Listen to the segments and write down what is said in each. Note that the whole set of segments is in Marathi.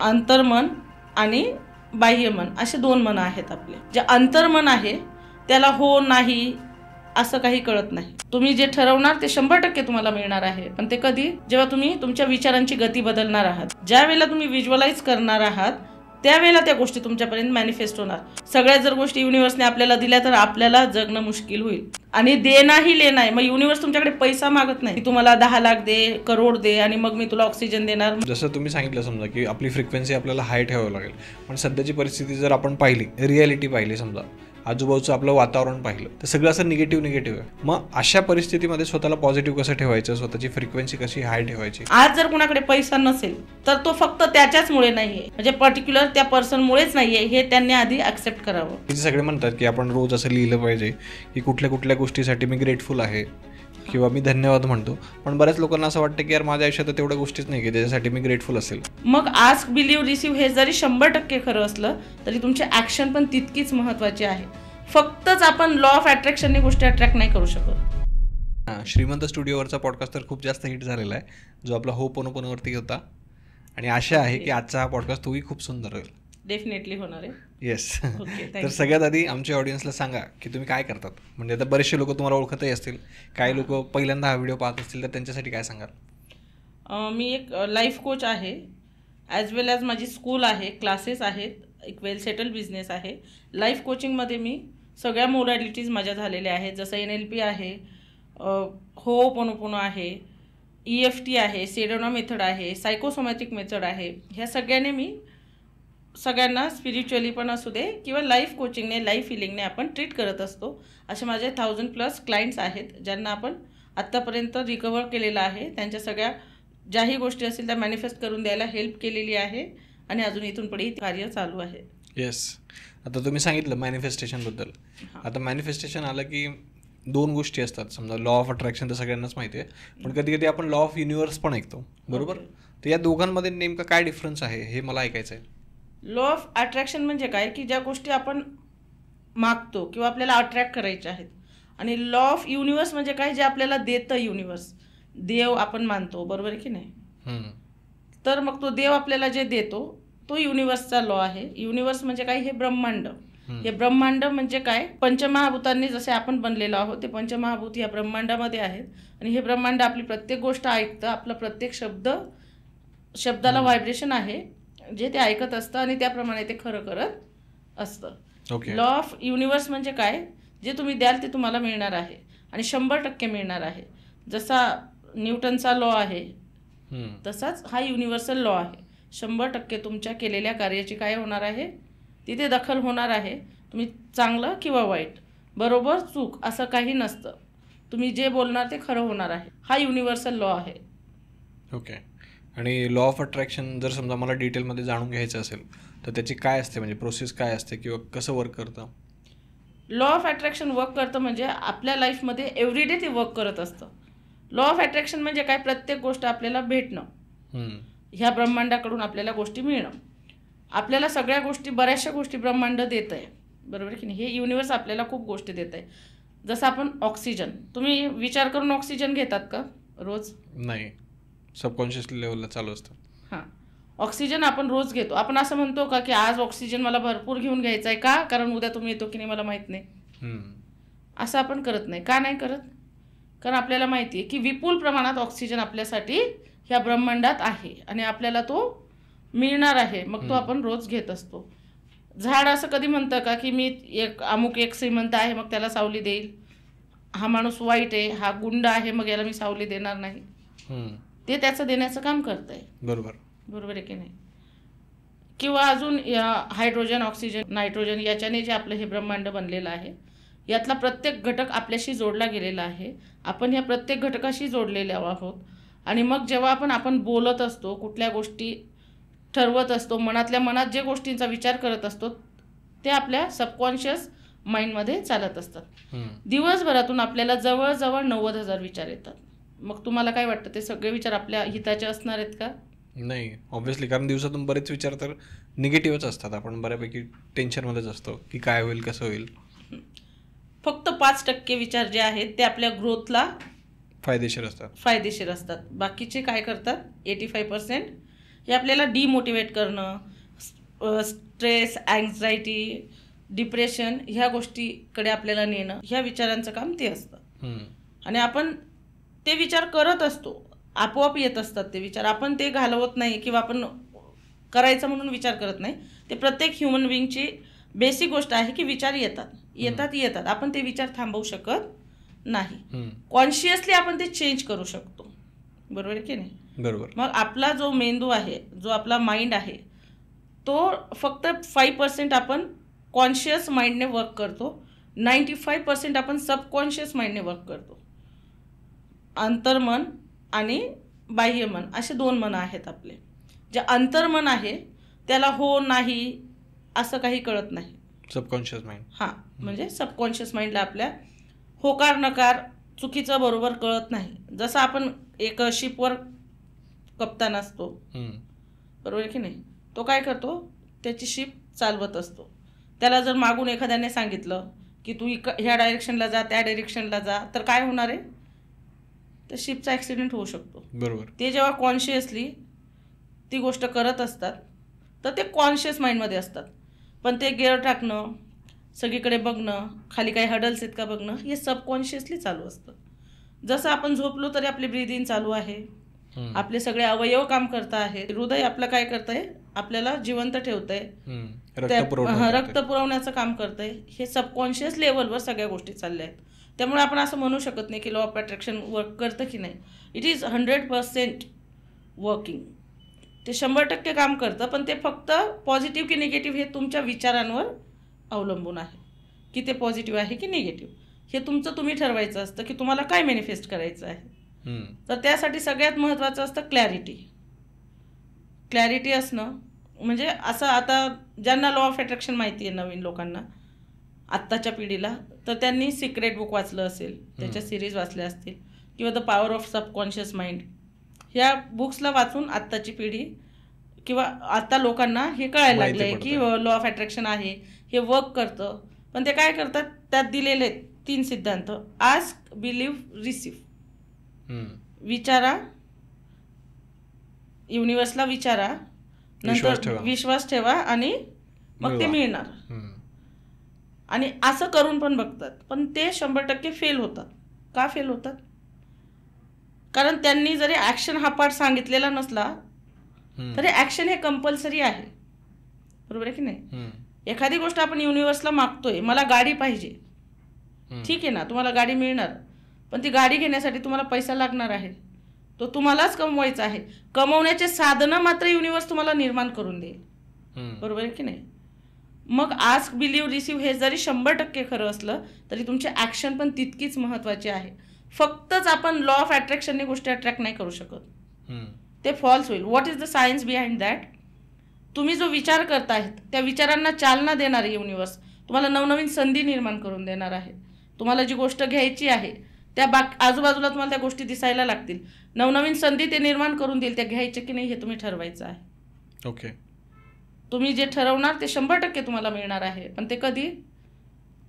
अंतर्मन आणि बाह्यमन असे 2 मन आहेत आपले. जे अंतर्मन आहे त्याला हो नाही असं काही कळत नाही. तुम्ही जे ठरवणार ते 100% तुम्हाला मिळणार आहे. पण ते कधी? जेव्हा तुम्ही तुमच्या विचारांची गती बदलणार आहात. ज्या वेळेला तुम्ही व्हिज्युअलाइज करणार आहात त्यावेळेला त्या गोष्टी तुमच्यापर्यंत मॅनिफेस्ट होणार. सगळ्या जर गोष्टी युनिव्हर्सने आपल्याला दिल्या तर आपल्याला जगणं मुश्किल होईल. आणि देणाही लेणं आहे. मग युनिव्हर्स तुमच्याकडे पैसा मागत नाही की तुम्हाला 10 लाख दे, करोड दे आणि मग मी तुला ऑक्सिजन देणार. जसं तुम्ही सांगितलं समजा की आपली फ्रिक्वेन्सी आपल्याला हाय ठेवावी लागेल. पण सध्याची परिस्थिती जर आपण पाहिली, रियालिटी पाहिली, समजा आजूबाजूचं आपलं वातावरण पाहिलं तर सगळं असं निगेटिव्ह आहे. मग अशा परिस्थितीमध्ये स्वतःला पॉझिटिव्ह कसं ठेवायचं, स्वतःची फ्रिक्वेन्सी कशी हाय ठेवायची? आज जर कुणाकडे पैसा नसेल तर तो फक्त त्याच्याचमुळे नाहीये, म्हणजे पर्टिक्युलर त्या पर्सनमुळेच नाहीये हे त्यांनी आधी ऍक्सेप्ट करावं. हे सगळे म्हणतात की आपण रोज असं लिहिलं पाहिजे की कुठल्या कुठल्या गोष्टीसाठी मी ग्रेटफुल आहे किंवा मी धन्यवाद म्हणतो. पण बऱ्याच लोकांना असं वाटतं की यार माझ्या आयुष्यात तेवढ्या गोष्टीच नाही की त्याच्यासाठी मी ग्रेटफुल असेल. मग आस्क, बिलीव्ह, रिसीव्ह हे जरी 100% खरं असलं तरी तुमची ऍक्शन पण तितकीच महत्वाची आहे. फक्तच आपण लॉ ऑफ अट्रॅक्शनने गोष्टी अट्रॅक्ट नाही करू शकत. श्रीमंत स्टुडिओवरचा पॉडकास्ट तर खूप जास्त हिट झालेला आहे, जो आपला होपोनोपोनोवरती होता. आणि आशा आहे की आजचा हा पॉडकास्ट तोही खूप सुंदर होईल. डेफिनेटली होणार आहे. येस. तर सगळ्यात आधी आमच्या ऑडियन्सला सांगा की तुम्ही काय करतात. म्हणजे आता बरेचसे लोक तुम्हाला ओळखतही असतील, काही लोक पहिल्यांदा हा व्हिडिओ पाहत असतील, तर त्यांच्यासाठी काय सांगाल? मी एक लाईफ कोच आहे, ॲज वेल ॲज माझी स्कूल आहे, क्लासेस आहेत, एक वेल सेटल बिझनेस आहे. लाईफ कोचिंगमध्ये मी सगळ्या मोडॅलिटीज माझ्या झालेल्या आहेत. जसं NLP आहे, होपोनोपोनो आहे, EFT आहे, सेडोना मेथड आहे, सायकोसोमॅटिक मेथड आहे. ह्या सगळ्याने मी सगळ्यांना स्पिरिच्युअली पण असू दे किंवा लाईफ कोचिंगने, लाईफ हिलिंगने आपण ट्रीट करत असतो. असे माझे 1000+ क्लायंट्स आहेत ज्यांना आपण आत्तापर्यंत रिकवर केलेलं आहे. त्यांच्या सगळ्या ज्याही गोष्टी असतील त्या मॅनिफेस्ट करून द्यायला हेल्प केलेली आहे आणि अजून इथून पुढे कार्य चालू आहे. येस. आता तुम्ही सांगितलं मॅनिफेस्टेशनबद्दल. आता मॅनिफेस्टेशन आलं की 2 गोष्टी असतात. समजा लॉ ऑफ अट्रॅक्शन तर सगळ्यांनाच माहिती आहे, पण कधी कधी आपण लॉ ऑफ युनिव्हर्स पण ऐकतो, बरोबर? तर या दोघांमध्ये नेमकं काय डिफरन्स आहे हे मला ऐकायचं आहे. लॉ ऑफ अट्रॅक्शन म्हणजे काय की ज्या गोष्टी आपण मागतो किंवा आपल्याला अट्रॅक्ट करायच्या आहेत. आणि लॉ ऑफ युनिव्हर्स म्हणजे काय, जे आपल्याला देतं युनिव्हर्स. देव आपण मानतो, बरोबर आहे की नाही? तर मग तो देव आपल्याला जे देतो तो युनिव्हर्सचा लॉ आहे. युनिव्हर्स म्हणजे काय? हे ब्रह्मांड. हे ब्रह्मांड म्हणजे काय? पंचमहाभूतांनी जसे आपण बनलेलो आहोत ते पंचमहाभूत या ब्रह्मांडामध्ये आहेत. आणि हे ब्रह्मांड आपली प्रत्येक गोष्ट ऐकतं, आपला प्रत्येक शब्दाला व्हायब्रेशन आहे जे ते ऐकत असतं आणि त्याप्रमाणे ते खरं करत असतं. लॉ ऑफ युनिव्हर्स म्हणजे काय? जे तुम्ही द्याल ते तुम्हाला मिळणार आहे आणि 100% मिळणार आहे. जसा न्यूटनचा लॉ आहे तसाच हा युनिव्हर्सल लॉ आहे. 100% तुमच्या केलेल्या कार्याची काय होणार आहे? तिथे दखल होणार आहे. तुम्ही चांगलं किंवा वाईट, बरोबर चूक असं काही नसतं. तुम्ही जे बोलणार ते खरं होणार आहे. हा युनिव्हर्सल लॉ आहे. ओके. आणि लॉ ऑफ अट्रॅक्शन जर समजा मला डिटेलमध्ये जाणून घ्यायचं असेल तर त्याची काय असते, म्हणजे प्रोसेस काय असते किंवा कसं वर्क करतं? लॉ ऑफ अट्रॅक्शन वर्क करतं म्हणजे आपल्या लाईफमध्ये एव्हरीडे ते वर्क करत असतं. लॉ ऑफ अट्रॅक्शन म्हणजे काय? प्रत्येक गोष्ट आपल्याला भेटणं, ह्या ब्रह्मांडाकडून आपल्याला गोष्टी मिळणं. आपल्याला सगळ्या गोष्टी, बऱ्याचशा गोष्टी ब्रह्मांड देत आहे, बरोबर की नाही? हे युनिव्हर्स आपल्याला खूप गोष्टी देत आहे. जसं आपण ऑक्सिजन, तुम्ही विचार करून ऑक्सिजन घेतात का रोज? नाही, सबकॉन्शियस लेवलला चालू असतं. हां, ऑक्सिजन आपण रोज घेतो. आपण असं म्हणतो का की आज ऑक्सिजन मला भरपूर घेऊन घ्यायचा आहे का, कारण उद्या तुम्ही येतो की नाही मला माहीत नाही. असं आपण करत नाही. का नाही करत? कारण आपल्याला माहिती आहे की विपुल प्रमाणात ऑक्सिजन आपल्यासाठी ह्या ब्रह्मांडात आहे आणि आपल्याला तो मिळणार आहे. मग तो आपण रोज घेत असतो. झाड असं कधी म्हणतं का की मी अमुक एक श्रीमंत आहे मग त्याला सावली देईल, हा माणूस वाईट आहे, हा गुंड आहे मग याला मी सावली देणार नाही. ते त्याचं देण्याचं काम करत आहे, बरोबर आहे की नाही? किंवा अजून हायड्रोजन, ऑक्सिजन, नायट्रोजन याच्याने जे आपलं हे ब्रह्मांड बनलेलं आहे यातला प्रत्येक घटक आपल्याशी जोडला गेलेला आहे. आपण ह्या प्रत्येक घटकाशी जोडलेले आहोत. आणि मग जेव्हा आपण बोलत असतो, कुठल्या गोष्टी ठरवत असतो, मनातल्या मनात जे गोष्टींचा विचार करत असतो ते आपल्या सबकॉन्शियस माइंडमध्ये चालत असतात. दिवसभरातून आपल्याला जवळजवळ 90,000 विचार येतात. मग तुम्हाला काय वाटतं, ते सगळे विचार आपल्या हिताचे असणार आहेत का? नाही, ऑब्व्हियसली. कारण दिवसातून बरेच विचार तर निगेटिव्हच असतात. आपण बऱ्यापैकी टेन्शनमध्येच असतो की काय होईल, कसं होईल. फक्त 5% विचार जे आहेत ते आपल्या ग्रोथला फायदेशीर असतात. बाकीचे काय करतात? 85% हे आपल्याला डिमोटिवेट करणं, स्ट्रेस, अँझायटी, डिप्रेशन ह्या गोष्टीकडे आपल्याला नेणं, ह्या विचारांचं काम ते असतं. आणि आपण ते विचार करत असतो, आपोआप येत असतात ते विचार, आपण ते घालवत नाही किंवा आपण करायचं म्हणून विचार करत नाही. ते प्रत्येक ह्युमन बिईंगची बेसिक गोष्ट आहे की विचार येतात. आपण ते विचार थांबवू शकत नाही. कॉन्शियसली आपण ते चेंज करू शकतो. बरोबर आहे की नाही? बरोबर. मग आपला जो मेंदू आहे, जो आपला माइंड आहे, तो फक्त 5% आपण कॉन्शियस माइंडने वर्क करतो, 95% आपण सबकॉन्शियस माइंडने वर्क करतो. अंतर्मन आणि बाह्यमन असे 2 मन आहेत आपले. जे अंतर्मन आहे त्याला हो नाही असं काही कळत नाही. Subconscious mind. हां, म्हणजे सबकॉन्शियस माइंडला आपल्या होकार नकार, चुकीचं बरोबर कळत नाही. जसं आपण एक शिपवर कप्तान असतो, बरोबर आहे की नाही? तो काय करतो, त्याची शिप चालवत असतो. त्याला जर मागून एखाद्याने सांगितलं की तू ह्या डायरेक्शनला जा, त्या डायरेक्शनला जा, तर काय होणार आहे? तर शिपचा ॲक्सिडेंट होऊ शकतो. बरोबर. ते जेव्हा कॉन्शियसली ती गोष्ट करत असतात तर ते कॉन्शियस माइंडमध्ये असतात. पण ते गिअर टाकणं, सगळीकडे बघणं, खाली काही हडल्स आहेत का बघणं, हे सबकॉन्शियसली चालू असतं. जसं आपण झोपलो तरी आपली ब्रीदिंग चालू आहे, आपले सगळे अवयव काम करत आहे, हृदय आपलं काय करतंय, आपल्याला जिवंत ठेवतंय, रक्त पुरवण्याचं काम करतंय. हे सबकॉन्शियस लेवलवर सगळ्या गोष्टी चालल्या आहेत. त्यामुळे आपण असं म्हणू शकत नाही की लॉ ऑफ अट्रॅक्शन वर्क करतं की नाही. It is 100% working. ते 100% काम करतं, पण ते फक्त पॉझिटिव्ह की निगेटिव्ह हे तुमच्या विचारांवर अवलंबून आहे की ते पॉझिटिव्ह आहे की निगेटिव्ह. हे तुमचं तुम्ही ठरवायचं असतं की तुम्हाला काय मॅनिफेस्ट करायचं आहे. तर त्यासाठी सगळ्यात महत्त्वाचं असतं क्लॅरिटी असणं. म्हणजे असं आता ज्यांना लॉ ऑफ अट्रॅक्शन माहिती आहे, नवीन लोकांना, आत्ताच्या पिढीला, तर त्यांनी सिक्रेट बुक वाचलं असेल, त्याच्या सिरीज वाचल्या असतील, किंवा the power of subconscious mind, ह्या बुक्सला वाचून आत्ताची पिढी किंवा आता लोकांना हे कळायला लागलं आहे की लॉ ऑफ अट्रॅक्शन आहे, हे वर्क करतं. पण ते काय करतात, त्यात दिलेले 3 सिद्धांत: आस्क, बिलीव्ह, रिसीव्ह. विचारा, युनिव्हर्सला विचारा, नंतर विश्वास ठेवा आणि मग ते मिळणार. आणि असं करून पण बघतात, पण ते 100% फेल होतात. का फेल होतात? कारण त्यांनी जरी ॲक्शन हा पार्ट सांगितलेला नसला तरी ॲक्शन हे कंपल्सरी आहे. बरोबर आहे की नाही? एखादी गोष्ट आपण युनिव्हर्सला मागतोय, मला गाडी पाहिजे, ठीक आहे ना, तुम्हाला गाडी मिळणार, पण ती गाडी घेण्यासाठी तुम्हाला पैसा लागणार आहे, तो तुम्हालाच कमवायचा आहे. कमवण्याचे साधनं मात्र युनिव्हर्स तुम्हाला निर्माण करून देईल. बरोबर आहे की नाही? मग आस्क, बिलीव्ह, रिसीव्ह हे जरी 100% खरं असलं तरी तुमचे ॲक्शन पण तितकीच महत्त्वाचे आहे. फक्तच आपण लॉ ऑफ अट्रॅक्शनने गोष्टी अट्रॅक्ट नाही करू शकत, ते फॉल्स होईल. What is the science behind that? तुम्ही जो विचार करतायत त्या विचारांना चालना देणारे युनिव्हर्स तुम्हाला नवनवीन संधी निर्माण करून देणार आहे. तुम्हाला जी गोष्ट घ्यायची आहे त्या आजूबाजूला तुम्हाला त्या गोष्टी दिसायला लागतील, नवनवीन संधी ते निर्माण करून देईल. त्या घ्यायच्या की नाही हे तुम्ही ठरवायचं आहे. ओके. तुम्ही जे ठरवणार ते 100% तुम्हाला मिळणार आहे. पण ते कधी?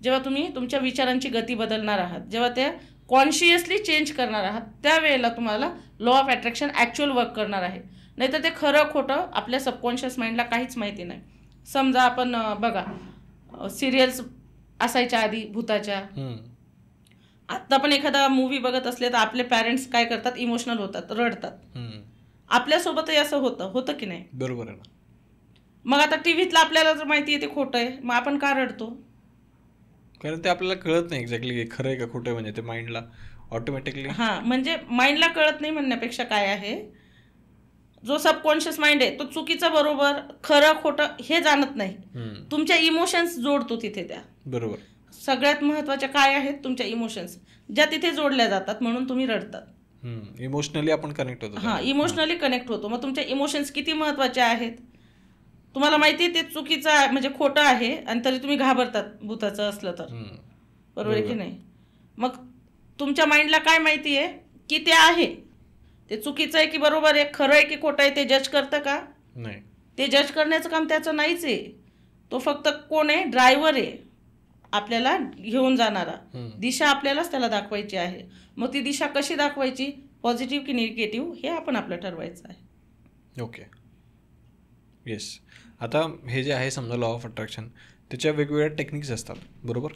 जेव्हा तुम्ही तुमच्या विचारांची गती बदलणार आहात, जेव्हा ते कॉन्शियसली चेंज करणार आहात, त्यावेळेला तुम्हाला law of attraction actual work करणार आहे. नाहीतर ते खरं खोटं आपल्या सबकॉन्शियस माइंडला काहीच माहिती नाही. समजा आपण बघा, सिरियल्स असायच्या आधी भूताच्या, आत्ता पण एखादा मूवी बघत असले तर आपले पॅरेंट्स काय करतात, इमोशनल होतात, रडतात. आपल्यासोबतही असं होतं की नाही? बरोबर आहे ना. मग आता टीव्हीतलं आपल्याला जर माहिती आहे ते खोटं आहे, मग आपण का रडतो? कारण ते आपल्याला कळत नाही एक्झॅक्टली खरं आहे का खोटं आहे. म्हणजे ते माइंडला ऑटोमॅटिकली, म्हणजे माइंडला कळत नाही म्हणण्यापेक्षा काय आहे, जो सबकॉन्शियस माइंड आहे तो चुकीचं बरोबर, खरं खोटं हे जाणत नाही, तुमच्या इमोशन्स जोडतो तिथे. त्या बरोबर सगळ्यात महत्त्वाच्या काय आहेत, तुमच्या इमोशन्स ज्या तिथे जोडल्या जातात, म्हणून तुम्ही रडतात. इमोशनली आपण कनेक्ट होतो. इमोशनली कनेक्ट होतो. मग तुमच्या इमोशन्स किती महत्त्वाचे आहेत? तुम्हाला माहिती आहे ते चुकीचं आहे, म्हणजे खोटं आहे, आणि तरी तुम्ही घाबरतात भूताचं असलं तर. बरोबर आहे की नाही? मग तुमच्या माइंडला काय माहिती आहे की ते आहे, ते चुकीचं आहे की बरोबर आहे, खरं आहे की खोटं आहे, ते जज करतं का? नाही. ते जज करण्याचं काम त्याचं नाहीच आहे. तो फक्त कोण आहे? ड्रायव्हर आहे, आपल्याला घेऊन जाणारा. दिशा आपल्यालाच त्याला दाखवायची आहे. मग ती दिशा कशी दाखवायची, पॉझिटिव्ह की निगेटिव्ह, हे आपण आपलं ठरवायचं आहे. ओके. येस. आता हे जे आहे समजा लॉ ऑफ अट्रॅक्शन, त्याच्या वेगवेगळ्या टेक्निक्स असतात, बरोबर.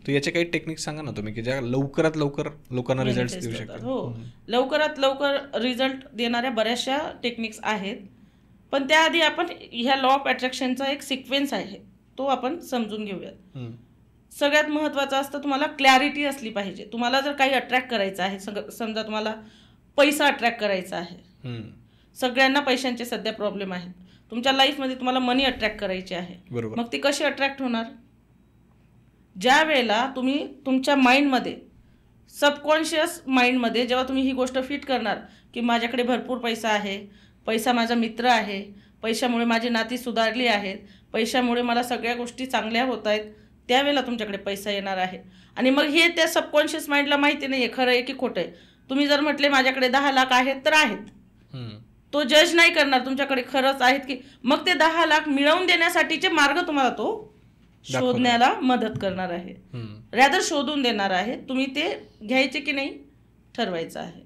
तर याचे काही टेक्निक्स सांगा ना तुम्ही की ज्या लवकरात लवकर लोकांना रिझल्ट देऊ शकतात. हो, लवकरात लवकर रिझल्ट देणाऱ्या बऱ्याचशा टेक्निक्स आहेत, पण त्याआधी आपण ह्या लॉ ऑफ अट्रॅक्शनचा एक सिक्वेन्स आहे तो आपण समजून घेऊयात. सगळ्यात महत्त्वाचं असतं तुम्हाला क्लॅरिटी असली पाहिजे. तुम्हाला जर काही अट्रॅक्ट करायचं आहे, समजा तुम्हाला पैसा अट्रॅक्ट करायचा आहे, सगळ्यांना पैशांचे सध्या प्रॉब्लेम आहेत, तुमच्या लाईफमध्ये तुम्हाला मनी अट्रॅक्ट करायची आहे, मग ती कशी अट्रॅक्ट होणार? ज्या वेळेला तुम्ही तुमच्या माइंडमध्ये, सबकॉन्शियस माइंडमध्ये जेव्हा तुम्ही ही गोष्ट फिट करणार की माझ्याकडे भरपूर पैसा आहे, पैसा माझा मित्र आहे, पैशामुळे माझी नाती सुधारली आहेत, पैशामुळे मला सगळ्या गोष्टी चांगल्या होत आहेत, त्यावेळेला तुमच्याकडे पैसा येणार आहे. आणि मग हे त्या सबकॉन्शियस माइंडला माहिती नाही आहे खरं आहे की खोटं आहे. तुम्ही जर म्हटले माझ्याकडे 10 लाख आहेत तर आहेत, तो जज नाही करणार तुमच्याकडे खरंच आहेत की, मग ते 10 लाख मिळवून देण्यासाठीचे मार्ग तुम्हाला तो शोधण्याला मदत करणार आहे, रॅदर शोधून देणार आहे. तुम्ही ते घ्यायचे की नाही ठरवायचं आहे.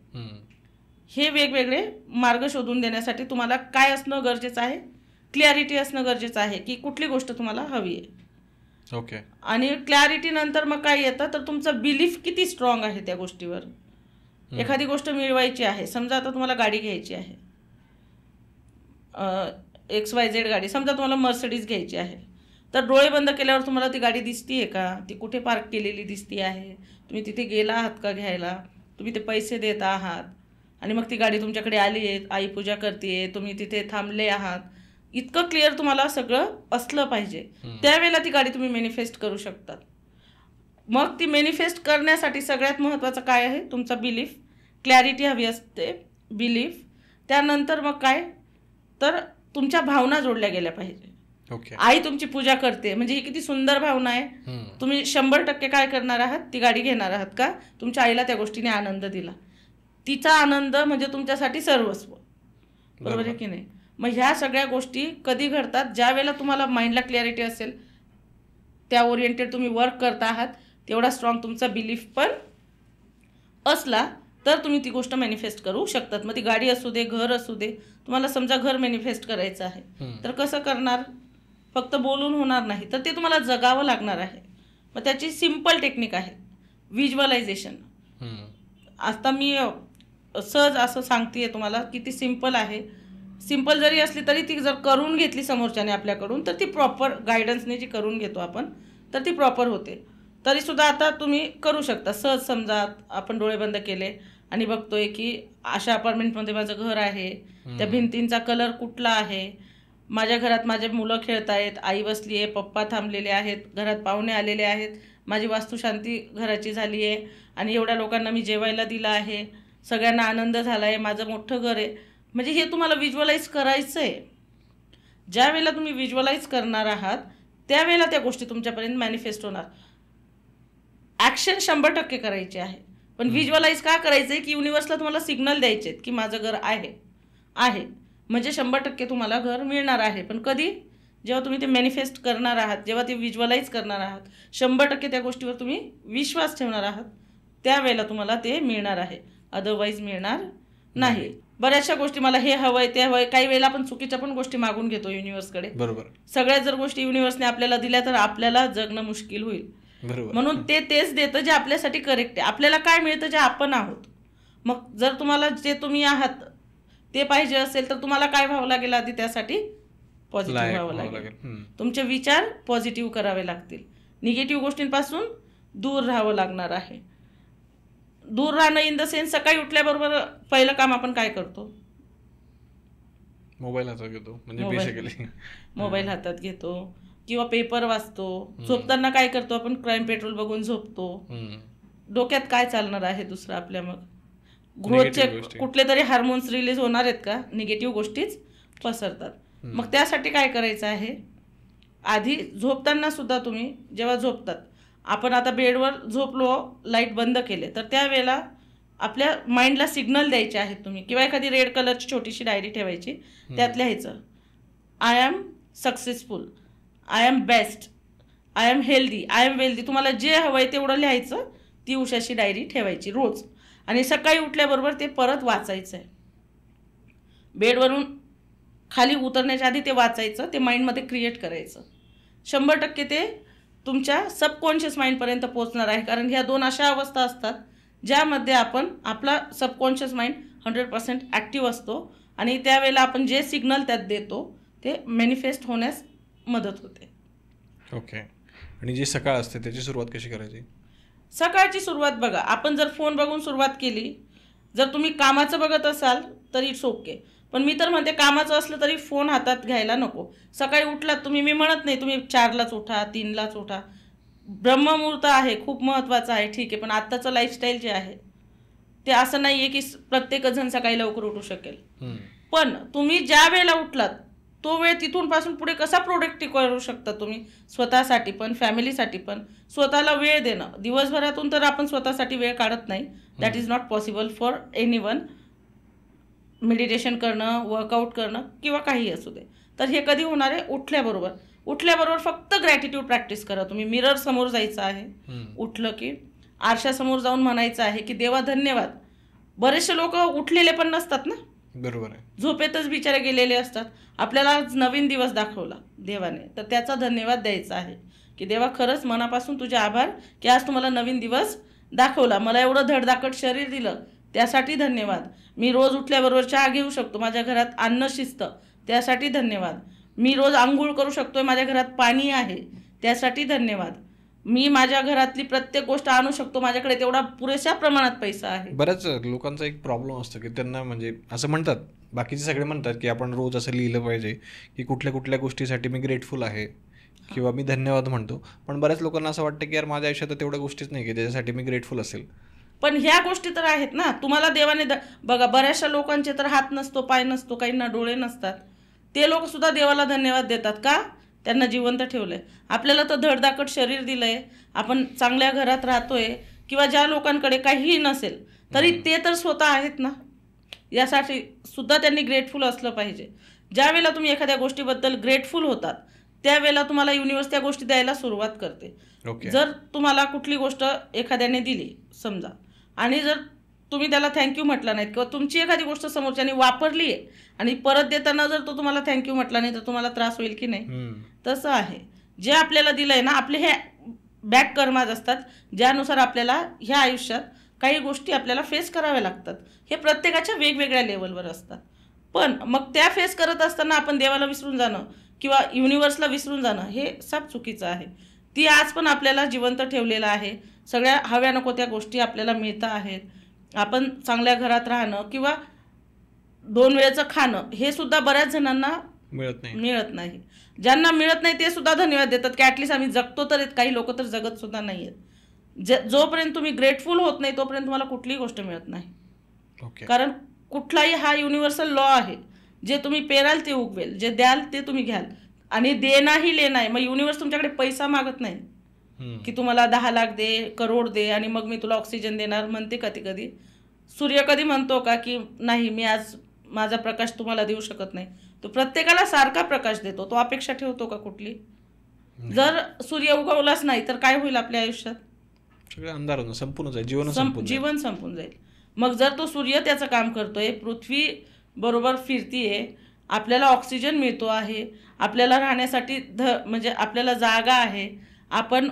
हे वेगवेगळे मार्ग शोधून देण्यासाठी तुम्हाला काय असणं गरजेचं आहे? क्लॅरिटी असणं गरजेचं आहे की कुठली गोष्ट तुम्हाला हवी आहे. ओके. आणि क्लॅरिटी नंतर मग काय येतं तर तुमचं बिलीफ किती स्ट्रॉंग आहे त्या गोष्टीवर. एखादी गोष्ट मिळवायची आहे, समजा आता तुम्हाला गाडी घ्यायची आहे, XYZ गाडी, समजा तुम्हाला मर्सिडीज घ्यायची आहे, तर डोळे बंद केल्यावर तुम्हाला ती गाडी दिसतीये का? ती कुठे पार्क केलेली दिसती आहे? तुम्ही तिथे गेला आहात का घ्यायला? तुम्ही ते पैसे देत आहात आणि मग ती गाडी तुमच्याकडे आली आहे, आई पूजा करते, तुम्ही तिथे थांबले आहात. इतकं क्लिअर तुम्हाला सगळं असलं पाहिजे, त्यावेळेला ती गाडी तुम्ही मॅनिफेस्ट करू शकतात. मग ती मॅनिफेस्ट करण्यासाठी सगळ्यात महत्त्वाचं काय आहे? तुमचा बिलीफ, क्लॅरिटी हवी असते, बिलीफ. त्यानंतर मग काय तर तुमच्या भावना जोडल्या गेल्या पाहिजे. आई तुमची पूजा करते म्हणजे ही किती सुंदर भावना आहे. तुम्ही 100% काय करणार आहात? ती गाडी घेणार आहात का? तुमच्या आईला त्या गोष्टीने आनंद दिला, तिचा आनंद म्हणजे तुमच्यासाठी सर्वस्व, बरोबर आहे की नाही? मग ह्या सगळ्या गोष्टी कधी घडतात? ज्या वेळेला तुम्हाला माइंडला क्लॅरिटी असेल, त्या ओरिएंटेड तुम्ही वर्क करता आहात, तेवढा स्ट्रॉंग तुमचा बिलीफ पण असला तर तुम्ही ती गोष्ट मॅनिफेस्ट करू शकतात. मग ती गाडी असू दे, घर असू दे. तुम्हाला समजा घर मॅनिफेस्ट करायचं आहे तर कसं करणार? फक्त बोलून होणार नाही, तर ते तुम्हाला जगावं लागणार आहे. मग त्याची सिम्पल टेक्निक आहे व्हिज्युअलायझेशन. आता मी सहज असं सांगते तुम्हाला की ती सिम्पल आहे. सिम्पल जरी असली तरी ती जर करून घेतली समोरच्याने आपल्याकडून तर ती प्रॉपर गायडन्सने जी करून घेतो आपण तर ती प्रॉपर होते. तरीसुद्धा आता तुम्ही करू शकता सहज. समजा आपण डोळे बंद केले आणि बघतोय की अशा अपार्टमेंटमध्ये माझं घर आहे, त्या भिंतींचा कलर कुठला आहे, माझ्या घरात माझे मुलं खेळत आहेत, आई बसली आहे, पप्पा थांबलेले आहेत, घरात पाहुणे आलेले आहेत, माझी वास्तुशांती घराची झाली आहे आणि एवढ्या लोकांना मी जेवायला दिलं आहे, सगळ्यांना आनंद झाला आहे, माझं मोठं घर आहे. म्हणजे हे तुम्हाला व्हिज्युअलाइज करायचं आहे. ज्या वेळेला तुम्ही व्हिज्युअलाइज करणार आहात त्यावेळेला त्या गोष्टी तुमच्यापर्यंत मॅनिफेस्ट होणार. ॲक्शन 100% करायची आहे, पण व्हिज्युअलाइज का करायचं आहे की युनिव्हर्सला तुम्हाला सिग्नल द्यायचे आहेत की माझं घर आहे आहे म्हणजे 100% तुम्हाला घर मिळणार आहे. पण कधी? जेव्हा तुम्ही ते मॅनिफेस्ट करणार आहात, जेव्हा ते व्हिज्युअलाइज करणार आहात, 100% त्या गोष्टीवर तुम्ही विश्वास ठेवणार आहात, त्यावेळेला तुम्हाला ते मिळणार आहे, अदरवाईज मिळणार नाही. बऱ्याचशा गोष्टी मला हे हवंय ते हवंय, काही वेळेला आपण चुकीच्या पण गोष्टी मागून घेतो युनिव्हर्सकडे. बरोबर. सगळ्या जर गोष्टी युनिव्हर्सने आपल्याला दिल्या तर आपल्याला जगणं मुश्किल होईल. म्हणून ते तेच देतं जे आपल्यासाठी करेक्ट आहे. आपल्याला काय मिळतं? जे आपण आहोत. मग जर तुम्हाला जे तुम्ही आहात ते पाहिजे असेल तर तुम्हाला काय व्हावं लागेल? आधी त्यासाठी पॉझिटिव्ह व्हावं लागेल. तुमचे विचार पॉझिटिव्ह करावे लागतील, निगेटिव्ह गोष्टींपासून दूर राहावं लागणार आहे. दूर राहणं इन द सेन्स सकाळी उठल्याबरोबर पहिलं काम आपण काय करतो? मोबाईल हातात घेतो, म्हणजे बेसिकली मोबाईल हातात घेतो किंवा पेपर वाचतो. झोपताना काय करतो आपण? क्राईम पेट्रोल बघून झोपतो. डोक्यात काय चालणार आहे दुसरं आपल्या? मग ग्रोथचे कुठले तरी हार्मोन्स रिलीज होणार आहेत का? निगेटिव्ह गोष्टीच पसरतात. मग त्यासाठी काय करायचं आहे? आधी झोपताना सुद्धा तुम्ही जेव्हा झोपतात, आपण आता बेडवर झोपलो, लाईट बंद केले, तर त्यावेळेला आपल्या माइंडला सिग्नल द्यायचे आहेत तुम्ही, किंवा एखादी रेड कलरची छोटीशी डायरी ठेवायची, त्यात लिहायचं I am successful, I am best, I am healthy, I am wealthy. तुम्हाला जे हवं आहे तेवढं लिहायचं, ती उशाशी डायरी ठेवायची रोज, आणि सकाळी उठल्याबरोबर ते परत वाचायचं आहे. बेडवरून खाली उतरण्याच्या आधी ते वाचायचं, ते माइंडमध्ये क्रिएट करायचं. 100% ते तुमच्या सबकॉन्शियस माइंडपर्यंत पोहोचणार आहे. कारण ह्या 2 अशा अवस्था असतात ज्यामध्ये आपला सबकॉन्शियस माइंड 100% ॲक्टिव्ह असतो आणि त्यावेळेला आपण जे सिग्नल त्यात देतो ते मॅनिफेस्ट होण्यास मदत होते. ओके. आणि जी सकाळ असते त्याची सुरुवात कशी करायची? सकाळची सुरुवात बघा, आपण जर फोन बघून सुरुवात केली, जर तुम्ही कामाचं बघत असाल तर इट्स ओके, पण मी तर म्हणते कामाचं असलं तरी फोन हातात घ्यायला नको. सकाळी उठलात तुम्ही, मी म्हणत नाही तुम्ही 4लाच उठा, 3लाच उठा, ब्रह्ममुहूर्त आहे, खूप महत्त्वाचं आहे, ठीक आहे, पण आत्ताचं लाईफस्टाईल जे आहे ते असं नाही आहे की प्रत्येकजण सकाळी लवकर उठू शकेल. पण तुम्ही ज्या वेळेला उठलात तो वेळ तिथून पासून पुढे कसा प्रोडक्टिव्ह करू शकता तुम्ही, स्वतःसाठी पण फॅमिलीसाठी पण. स्वतःला वेळ देणं, दिवसभरातून तर आपण स्वतःसाठी वेळ काढत नाही, that is not possible for anyone. Meditation करणं, वर्कआउट करणं किंवा काही असू दे, तर हे कधी होणार आहे? उठल्याबरोबर फक्त ग्रॅटिट्यूड प्रॅक्टिस करा. तुम्ही मिरर समोर जायचं आहे, उठलं की आरशासमोर जाऊन म्हणायचं आहे की देवा धन्यवाद. बरेचसे लोक उठलेले पण नसतात ना, बरोबर आहे, झोपेतच बिचारे गेलेले असतात. आपल्याला आज नवीन दिवस दाखवला देवाने, तर त्याचा धन्यवाद द्यायचा आहे की देवा खरंच मनापासून तुझे आभार की आज तुम्हाला नवीन दिवस दाखवला, मला एवढं धडधाकट शरीर दिलं त्यासाठी धन्यवाद. मी रोज उठल्याबरोबर चहा घेऊ शकतो, माझ्या घरात अन्न शिजतं त्यासाठी धन्यवाद. मी रोज आंघोळ करू शकतोय, माझ्या घरात पाणी आहे त्यासाठी धन्यवाद. मी माझ्या घरातली प्रत्येक गोष्ट आणू शकतो, माझ्याकडे तेवढा पुरेशा प्रमाणात पैसा आहे. बऱ्याच लोकांचा एक प्रॉब्लेम असतो की त्यांना म्हणजे असं म्हणतात, बाकीचे सगळे म्हणतात की आपण रोज असं लिहिलं पाहिजे की कुठल्या कुठल्या गोष्टीसाठी मी ग्रेटफुल आहे किंवा मी धन्यवाद म्हणतो. पण बऱ्याच लोकांना असं वाटतं की यार माझ्या आयुष्यात तेवढ्या गोष्टीच नाही की ज्याच्यासाठी मी ग्रेटफुल असेल. पण ह्या गोष्टी तर आहेत ना, तुम्हाला देवाने बघा, बऱ्याचशा लोकांचे तर हात नसतो, पाय नसतो, काहींना डोळे नसतात, ते लोक सुद्धा देवाला धन्यवाद देतात. का? त्यांना जिवंत ठेवलंय. आपल्याला तर धडधाकट शरीर दिलंय, आपण चांगल्या घरात राहतोय, किंवा ज्या लोकांकडे काहीही नसेल तरी ते तर स्वतः आहेत ना, यासाठी सुद्धा त्यांनी ग्रेटफुल असलं पाहिजे. ज्या वेळेला तुम्ही एखाद्या गोष्टीबद्दल ग्रेटफुल होतात त्यावेळेला तुम्हाला युनिव्हर्स त्या गोष्टी द्यायला सुरुवात करते. जर तुम्हाला कुठली गोष्ट एखाद्याने दिली समजा, आणि जर तुम्ही त्याला थँक्यू म्हटलं नाहीत किंवा तुमची एखादी गोष्ट समोरच्याने वापरली आहे आणि परत देताना जर तो तुम्हाला थँक्यू म्हटला नाही तर तुम्हाला त्रास होईल की नाही? तसं आहे. जे आपल्याला दिलंय ना, आपले हे बॅक कर्माज असतात ज्यानुसार आपल्याला ह्या आयुष्यात काही गोष्टी आपल्याला फेस कराव्या लागतात. हे प्रत्येकाच्या वेगवेगळ्या लेवलवर असतात. पण मग त्या फेस करत असताना आपण देवाला विसरून जाणं किंवा युनिव्हर्सला विसरून जाणं हे सब चुकीचं आहे. ती आज पण आपल्याला जिवंत ठेवलेलं आहे. सगळ्या हव्या नको त्या गोष्टी आपल्याला मिळत आहेत. आपण चांगल्या घरात राहणं किंवा 2 वेळेचं खाणं हे सुद्धा बऱ्याच जणांना मिळत नाही. ज्यांना मिळत नाही ते सुद्धा धन्यवाद देतात की ॲटलिस्ट आम्ही जगतो तर आहेत. काही लोक तर जगत सुद्धा नाही आहेत. जोपर्यंत तुम्ही ग्रेटफुल होत नाही तोपर्यंत तुम्हाला कुठलीही गोष्ट मिळत नाही. कारण कुठलाही हा युनिव्हर्सल लॉ आहे, जे तुम्ही पेराल ते उगवेल, जे द्याल ते तुम्ही घ्याल, आणि देणाही लेणं आहे. मग युनिव्हर्स तुमच्याकडे पैसा मागत नाही की तुम्हाला 10 लाख दे, करोड दे आणि मग मी तुला ऑक्सिजन देणार म्हणते. कधी कधी सूर्य कधी म्हणतो का की नाही मी आज माझा प्रकाश तुम्हाला देऊ शकत नाही? तो प्रत्येकाला सारखा प्रकाश देतो. तो अपेक्षा ठेवतो का कुठली? जर सूर्य उगवलाच नाही तर काय होईल आपल्या आयुष्यात? सगळं अंधार होऊन संपून जाईल, जीवन संपून जाईल. मग जर तो सूर्य त्याचं काम करतोय, पृथ्वी बरोबर फिरतीये, आपल्याला ऑक्सिजन मिळतो आहे, आपल्याला राहण्यासाठी म्हणजे आपल्याला जागा आहे, आपण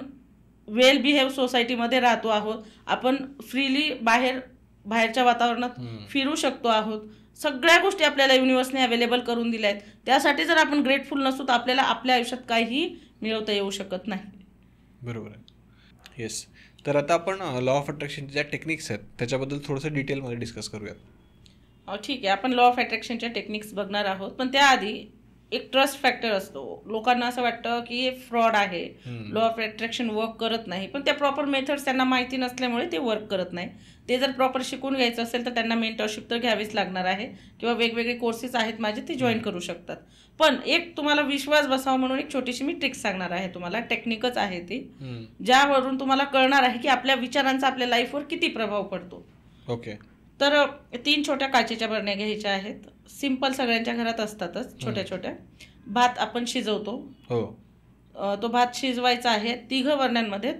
वेल बिहेव सोसायटीमध्ये राहतो आहोत, आपण फ्रीली बाहेरच्या वातावरणात फिरू शकतो आहोत, सगळ्या गोष्टी आपल्याला युनिव्हर्सने अवेलेबल करून दिल्या आहेत. त्यासाठी जर आपण ग्रेटफुल नसू तर आपल्याला आपल्या आयुष्यात काहीही मिळवता येऊ शकत नाही. बरोबर आहे. येस. तर आता आपण लॉ ऑफ अट्रॅक्शनच्या ज्या टेक्निक्स आहेत त्याच्याबद्दल थोडंसं डिटेलमध्ये डिस्कस करूयात. ठीक आहे, आपण लॉ ऑफ अट्रॅक्शनच्या टेक्निक्स बघणार आहोत. पण त्याआधी एक ट्रस्ट फॅक्टर असतो. लोकांना असं वाटतं की हे फ्रॉड आहे, लॉ ऑफ अट्रॅक्शन वर्क करत नाही. पण त्या प्रॉपर मेथड्स त्यांना माहिती नसल्यामुळे ते वर्क करत नाही. ते जर प्रॉपर शिकून घ्यायचं असेल तर त्यांना मेंटरशिप तर घ्यावीच लागणार आहे, किंवा वेगवेगळे कोर्सेस आहेत माझे ते जॉईन करू शकतात. पण एक तुम्हाला विश्वास बसावा म्हणून एक छोटीशी मी ट्रिक सांगणार आहे तुम्हाला. टेक्निकच आहे ती, ज्यावरून तुम्हाला कळणार आहे की आपल्या विचारांचा आपल्या लाईफवर किती प्रभाव पडतो. ओके. तर 3 छोट्या काचेच्या बरण्या घ्यायच्या आहेत. सिंपल सगळ्यांच्या घरात असतातच, छोट्या छोट्या. भात आपण शिजवतो, तो भात शिजवायचा आहे. 3 बरण्यांमध्ये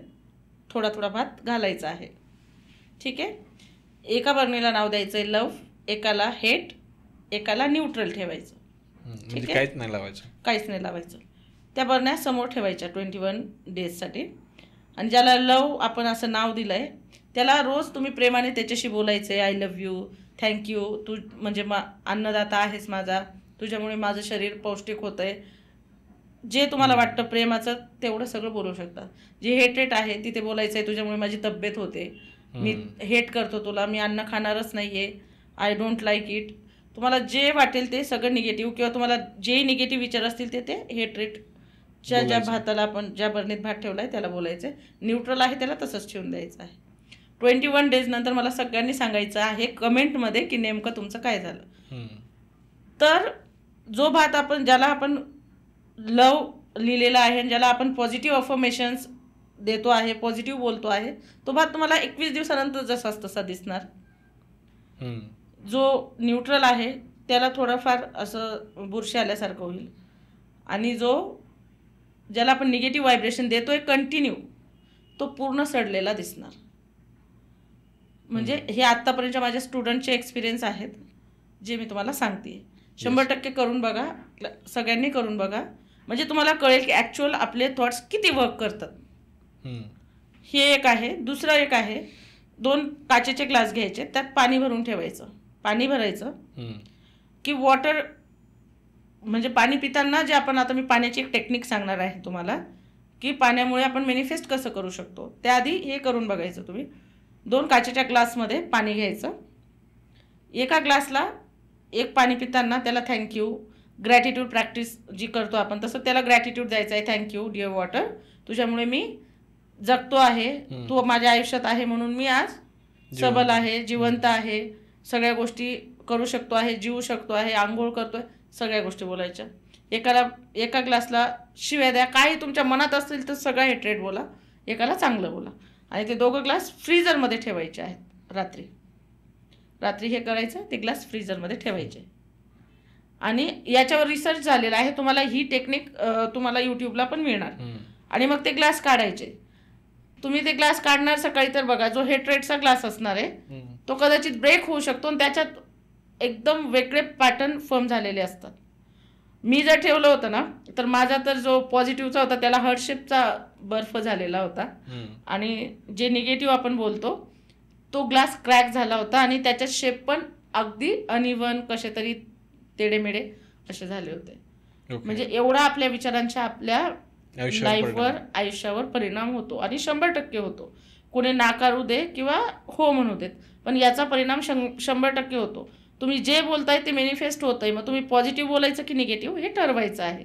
थोडा थोडा भात घालायचा आहे. ठीक आहे. एका बरणीला नाव द्यायचं आहे लव्ह, एकाला हेट, एकाला न्यूट्रल ठेवायचं. म्हणजे काहीच नाही लावायचं, काहीच नाही लावायचं. त्या बरण्या समोर ठेवायच्या 21 डेजसाठी. आणि ज्याला लव आपण असं नाव दिलं आहे त्याला रोज तुम्ही प्रेमाने त्याच्याशी बोलायचं आहे. आय लव्ह यू, थँक्यू, तू म्हणजे अन्नदाता आहेस माझा, तुझ्यामुळे माझं शरीर पौष्टिक होतं आहे. जे तुम्हाला वाटतं प्रेमाचं तेवढं सगळं बोलू शकता. जे हेट आहे तिथे बोलायचं आहे, तुझ्यामुळे माझी तब्येत होते, मी हेट करतो तुला, मी अन्न खाणारच नाही आहे, आय डोंट लाईक इट. तुम्हाला जे वाटेल ते सगळं निगेटिव्ह किंवा तुम्हाला जे निगेटिव्ह विचार असतील ते हेट ज्या भाताला आपण ज्या बरणीत भात ठेवला आहे त्याला बोलायचं आहे. न्यूट्रल आहे त्याला तसंच ठेवून द्यायचं आहे. 21 डेज नंतर मला सगळ्यांनी सांगायचं आहे कमेंटमध्ये की नेमकं तुमचं काय झालं. तर जो भात आपण ज्याला आपण लव लिहिलेला आहे आणि ज्याला आपण पॉझिटिव्ह अफर्मेशन्स देतो आहे, पॉझिटिव्ह बोलतो आहे, तो भात तुम्हाला 21 दिवसानंतर जसाच तसा दिसणार. जो न्यूट्रल आहे त्याला थोडंफार असं बुरशी आल्यासारखं होईल. आणि ज्याला आपण निगेटिव्ह व्हायब्रेशन देतोय कंटिन्यू, तो पूर्ण सडलेला दिसणार. म्हणजे हे आत्तापर्यंतच्या माझ्या स्टुडंटचे एक्सपिरियन्स आहेत जे मी तुम्हाला सांगते. 100% करून बघा, सगळ्यांनी करून बघा, म्हणजे तुम्हाला कळेल की ॲक्च्युअल आपले थॉट्स किती वर्क करतात. हे एक आहे. दुसरं एक आहे, 2 काचेचे ग्लास घ्यायचे, त्यात पाणी भरून ठेवायचं. पाणी भरायचं की वॉटर म्हणजे पाणी पिताना जे आपण आता मी पाण्याची एक टेक्निक सांगणार आहे तुम्हाला की पाण्यामुळे आपण मॅनिफेस्ट कसं करू शकतो. त्याआधी हे करून बघायचं तुम्ही. 2 काचेच्या ग्लासमध्ये पाणी घ्यायचं. एका ग्लासला एक पाणी पिताना त्याला थँक्यू, ग्रॅटिट्यूड प्रॅक्टिस जी करतो आपण तसं त्याला ग्रॅटिट्यूड द्यायचं आहे. थँक्यू डिअर वॉटर, तुझ्यामुळे मी जगतो आहे, तू माझ्या आयुष्यात आहे म्हणून मी आज सबल आहे, जिवंत आहे, सगळ्या गोष्टी करू शकतो आहे, जीवू शकतो आहे, आंघोळ करतोय, सगळ्या गोष्टी बोलायच्या. एका ग्लासला शिव्या द्या, काही तुमच्या मनात असतील तर सगळं हेट्रेड बोला, एकाला चांगलं बोला. आणि ते 2 ग्लास फ्रीजरमध्ये ठेवायचे आहेत. रात्री हे करायचं, ते ग्लास फ्रीजरमध्ये ठेवायचे. आणि याच्यावर रिसर्च झालेला आहे, तुम्हाला ही टेक्निक तुम्हाला यूट्यूबला पण मिळणार. आणि मग ते ग्लास काढायचे. तुम्ही ते ग्लास काढणार सकाळी तर बघा, जो हेट्रेडचा ग्लास असणार आहे तो कदाचित ब्रेक होऊ शकतो आणि त्याच्यात एकदम वेगळे पॅटर्न फॉर्म झालेले असतात. मी जर ठेवलं होतं ना तर माझा तर जो पॉझिटिव्हचा होता त्याला हार्ट शेपचा बर्फ झालेला होता. आणि जे निगेटिव्ह आपण बोलतो तो ग्लास क्रॅक झाला होता आणि त्याच्यात शेप पण अगदी अनइव्हन, कसे तरी तेडेमेडे असे झाले होते. म्हणजे एवढा आपल्या विचारांच्या आपल्या लाईफवर, आयुष्यावर परिणाम होतो. आणि 100% होतो. कोणी नाकारू दे किंवा हो म्हणू देत, पण याचा परिणाम 100% होतो. तुम्ही जे बोलताय ते मॅनिफेस्ट होतंय. मग तुम्ही पॉझिटिव्ह बोलायचं की निगेटिव्ह हे ठरवायचं आहे.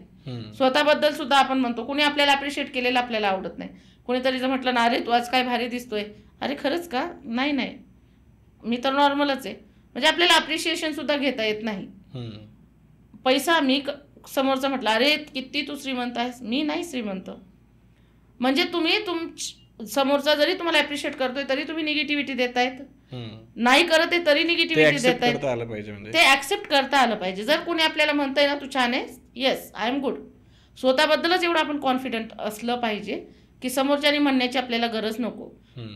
स्वतःबद्दल सुद्धा आपण म्हणतो, कोणी आपल्याला अप्रिशिएट केलेलं आपल्याला आवडत नाही. कोणीतरी जर म्हटलं ना, अरे तू आज काय भारी दिसतोय, अरे खरंच का, नाही मी तर नॉर्मलच आहे, म्हणजे आपल्याला अप्रिशिएशन सुद्धा घेता येत नाही. पैसा, मी समोरचा म्हटलं अरे किती तू श्रीमंत आहेस, मी नाही श्रीमंत, म्हणजे तुम्ही समोरचा जरी तुम्हाला अप्रिशिएट करतोय तरी तुम्ही निगेटिव्हिटी देतायत. नाही करत आहे तरी निगेटिव्हिटी देतायत. ते ऍक्सेप्ट करता आलं पाहिजे. जर कोणी आपल्याला म्हणतंय ना तू छान आहेस, येस आय एम गुड, स्वतःबद्दलच एवढं आपण कॉन्फिडंट असलं पाहिजे की समोरच्याने म्हणण्याची आपल्याला गरज नको.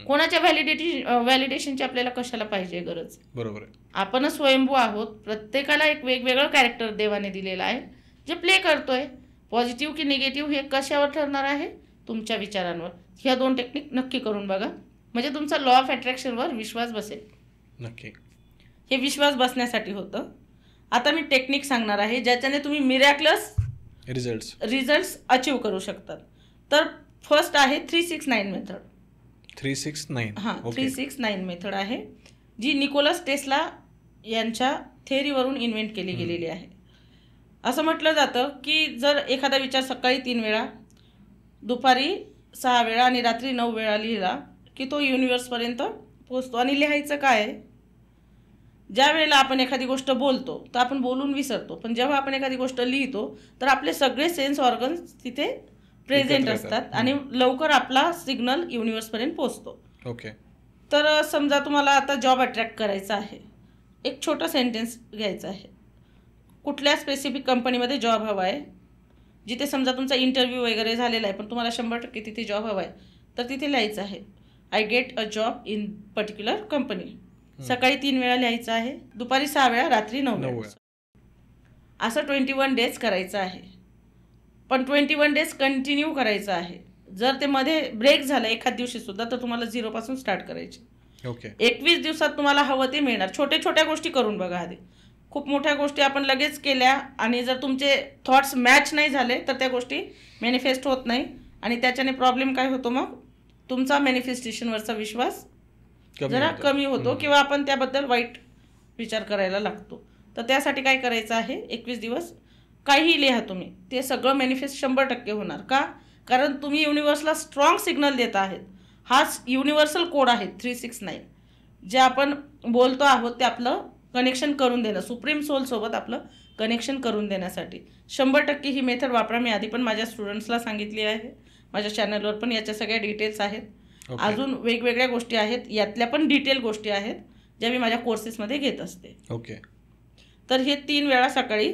कोणाच्या व्हॅलिडेशनची आपल्याला कशाला पाहिजे गरज. बरोबर. आपणच स्वयंभू आहोत. प्रत्येकाला एक वेगवेगळं कॅरेक्टर देवाने दिलेलं आहे जे प्ले करतोय. पॉझिटिव्ह की निगेटिव्ह हे कशावर ठरणार आहे, तुमच्या विचारांवर. ह्या 2 टेक्निक नक्की करून बघा, म्हणजे तुमचा लॉ ऑफ अट्रॅक्शनवर विश्वास बसेल. नक्की. हे विश्वास बसण्यासाठी होतं. आता मी टेक्निक सांगणार आहे ज्याच्याने तुम्ही मिरॅक्युलस रिझल्ट्स अचीव करू शकतात. तर फर्स्ट आहे 369 मेथड. 369. हां, 369 मेथड आहे जी निकोलस टेस्ला यांच्या थेअरीवरून इन्व्हेंट केली गेलेली आहे. असं म्हटलं जातं की जर एखादा विचार सकाळी 3 वेळा, दुपारी 6 वेळा आणि रात्री 9 वेळा लिहिला की तो युनिवर्सपर्यंत पोचतो. आणि लिहायचं काय, ज्या वेळेला आपण एखादी गोष्ट बोलतो तर आपण बोलून विसरतो, पण जेव्हा आपण एखादी गोष्ट लिहितो तर आपले सगळे सेन्स ऑर्गन्स तिथे प्रेझेंट असतात आणि लवकर आपला सिग्नल युनिवर्सपर्यंत पोचतो. ओके. तर समजा तुम्हाला आता जॉब अट्रॅक्ट करायचा आहे, एक छोटा सेंटेन्स घ्यायचा आहे. कुठल्या स्पेसिफिक कंपनीमध्ये जॉब हवा आहे, जिथे समजा तुमचा इंटरव्ह्यू वगैरे झालेला आहे पण तुम्हाला 100% तिथे जॉब हवा आहे, तर तिथे लिहायचं आहे I get a job in particular company. सकाळी 3 वेळा लिहायचं आहे, दुपारी 6 वेळा, रात्री 9 वेळा. असं 21 डेज करायचं आहे. पण 21 डेज कंटिन्यू करायचं आहे. जर ते मध्ये ब्रेक झालं एखाद दिवशी सुद्धा तर तुम्हाला 0 पासून स्टार्ट करायचे. ओके. 21 दिवसात तुम्हाला हवं ते मिळणार. छोट्या छोट्या गोष्टी करून बघा आधी. खूप मोठ्या गोष्टी आपण लगेच केल्या आणि जर तुमचे थॉट्स मॅच नाही झाले तर त्या गोष्टी मॅनिफेस्ट होत नाही आणि त्याच्याने प्रॉब्लेम काय होतो, मग तुमचा मॅनिफेस्टेशनवरचा विश्वास जरा कमी होतो किंवा आपण त्याबद्दल वाईट विचार करायला लागतो. तर त्यासाठी काय करायचं आहे, 21 दिवस काहीही लिहा तुम्ही, ते सगळं मॅनिफेस्ट 100% होणार. का? कारण तुम्ही युनिव्हर्सला स्ट्रॉंग सिग्नल देत आहेत. हाच युनिव्हर्सल कोड आहे 369. जे आपण बोलतो आहोत ते आपलं कनेक्शन करून देणं, सुप्रीम सोलसोबत आपलं कनेक्शन करून देण्यासाठी 100% ही मेथड वापरा. मी आधी पण माझ्या स्टुडंट्सला सांगितली आहे. माझ्या चॅनलवर पण याच्या सगळ्या डिटेल्स आहेत. अजून वेगवेगळ्या गोष्टी आहेत, यातल्या पण डिटेल गोष्टी आहेत ज्या मी माझ्या कोर्सेसमध्ये घेत असते. ओके. तर हे 3 वेळा सकाळी